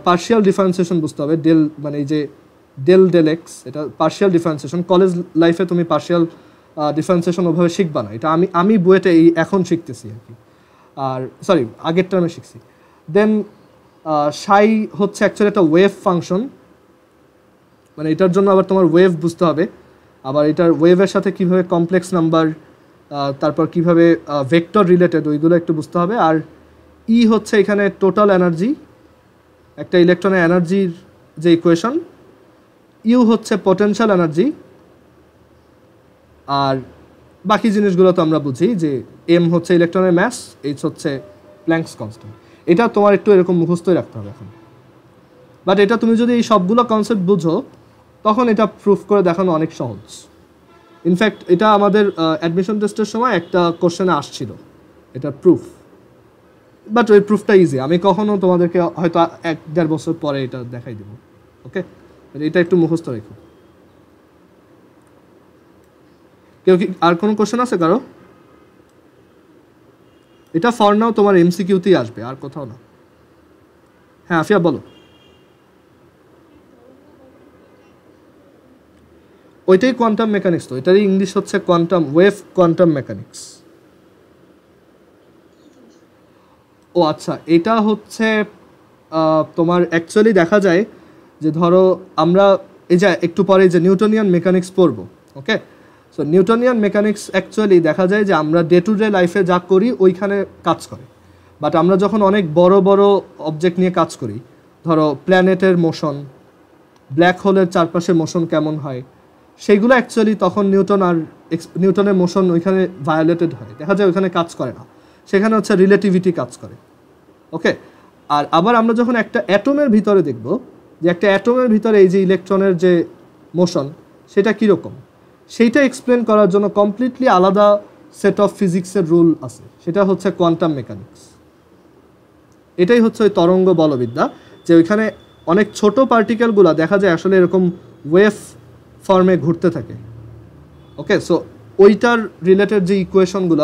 পার্শিয়াল ডিফারেন্সিয়েশন বুঝতে হবে, ডেল মানে এই যে ডেল এক্স, এটা পার্শিয়াল ডিফারেন্সিয়েশন। কলেজ লাইফে তুমি পার্শিয়াল ডিফারেন্সিয়েশন ওভাবে শিখবা না, এটা আমি বইয়েতে এখন শিখতেছি আর কি, আর সরি আগের টার্মে শিখছি। দেন সাই হচ্ছে অ্যাকচুয়ালি একটা ওয়েভ ফাংশন, মানে এটার জন্য আবার তোমার ওয়েভ বুঝতে হবে, আবার এটার ওয়েভের সাথে কীভাবে কমপ্লেক্স নাম্বার, তারপর কীভাবে ভেক্টর রিলেটেড ওইগুলো একটু বুঝতে হবে। আর ই হচ্ছে এখানে টোটাল এনার্জি, একটা ইলেকট্রনের এনার্জির যে ইকুয়েশন। ইউ হচ্ছে পটেনশিয়াল এনার্জি। আর বাকি জিনিসগুলো তো আমরা বুঝি, যে এম হচ্ছে ইলেকট্রনের ম্যাস, এইচ হচ্ছে প্ল্যাঙ্কস কনস্ট্যান্ট। এটা তোমার একটু এরকম মুখস্থই রাখতে হবে এখন, বাট এটা তুমি যদি এই সবগুলো কনসেপ্ট বুঝো তখন এটা প্রুফ করে দেখানো অনেক সহজ। ইনফ্যাক্ট এটা আমাদের অ্যাডমিশন টেস্টের সময় একটা কোশ্চেনে আসছিল এটা প্রুফ, বাট ওই প্রুফটা ইজি। আমি কখনো তোমাদেরকে হয়তো 1-1.5 বছর পরে এটা দেখাই দেবো, ওকে? এটা একটু মুখস্থ রেখো। কেউ কি আর কোনো কোশ্চেন আছে কারো? এটা ফর নাও তোমার এমসিকিউতেই আসবে, আর কোথাও না। হ্যাঁ আফিয়া বলো। ওইটাই কোয়ান্টাম মেকানিক্স, তো এটারই ইংলিশ হচ্ছে কোয়ান্টাম ওয়েভ কোয়ান্টাম মেকানিক্স। ও আচ্ছা, এটা হচ্ছে তোমার অ্যাকচুয়ালি দেখা যায় যে ধরো আমরা এই যে একটু পরে যে নিউটনিয়ান মেকানিক্স পড়বো, ওকে? সো নিউটনিয়ান মেকানিক্স অ্যাকচুয়ালি দেখা যায় যে আমরা ডে টু ডে লাইফে যা করি ওইখানে কাজ করে, বাট আমরা যখন অনেক বড় বড় অবজেক্ট নিয়ে কাজ করি, ধরো প্ল্যানেটের মোশন, ব্ল্যাক হোলের চারপাশে মোশন কেমন হয়, সেইগুলো অ্যাকচুয়ালি তখন নিউটনের মোশন ওইখানে ভায়োলেটেড হয়, দেখা যায় ওইখানে কাজ করে না, সেখানে হচ্ছে রিলেটিভিটি কাজ করে, ওকে? আর আবার আমরা যখন একটা অ্যাটমের ভিতরে দেখব যে একটা অ্যাটমের ভিতরে এই যে ইলেকট্রনের যে মোশন সেটা কীরকম, সেইটা এক্সপ্লেন করার জন্য কমপ্লিটলি আলাদা সেট অফ ফিজিক্সের রুল আছে, সেটা হচ্ছে কোয়ান্টাম মেকানিক্স। এটাই হচ্ছে ওই তরঙ্গ বলবিদ্যা, যে ওইখানে অনেক ছোট পার্টিকেলগুলো দেখা যায় আসলে এরকম ওয়েভ ফর্মে ঘুরতে থাকে, ওকে? সো ওইটার রিলেটেড যে ইকুয়েশনগুলো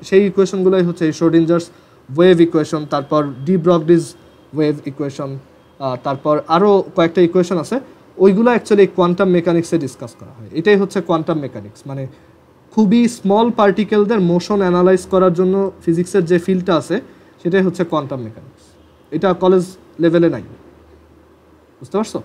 সেই ইকুয়েশনগুলোই হচ্ছে এই শ্রোডিঞ্জার্স ওয়েভ ইকুয়েশন, তারপর ডি ব্রগলিজ ওয়েভ ইকুয়েশন, তারপর আরও কয়েকটা ইকুয়েশন আছে, ওইগুলো অ্যাকচুয়ালি কোয়ান্টাম মেকানিক্সে ডিসকাস করা হয়। এটাই হচ্ছে কোয়ান্টাম মেকানিক্স, মানে খুবই স্মল পার্টিকেলদের মোশন অ্যানালাইজ করার জন্য ফিজিক্সের যে ফিল্ডটা আছে সেটাই হচ্ছে কোয়ান্টাম মেকানিক্স। এটা কলেজ লেভেলে নাই, বুঝতে পারছো?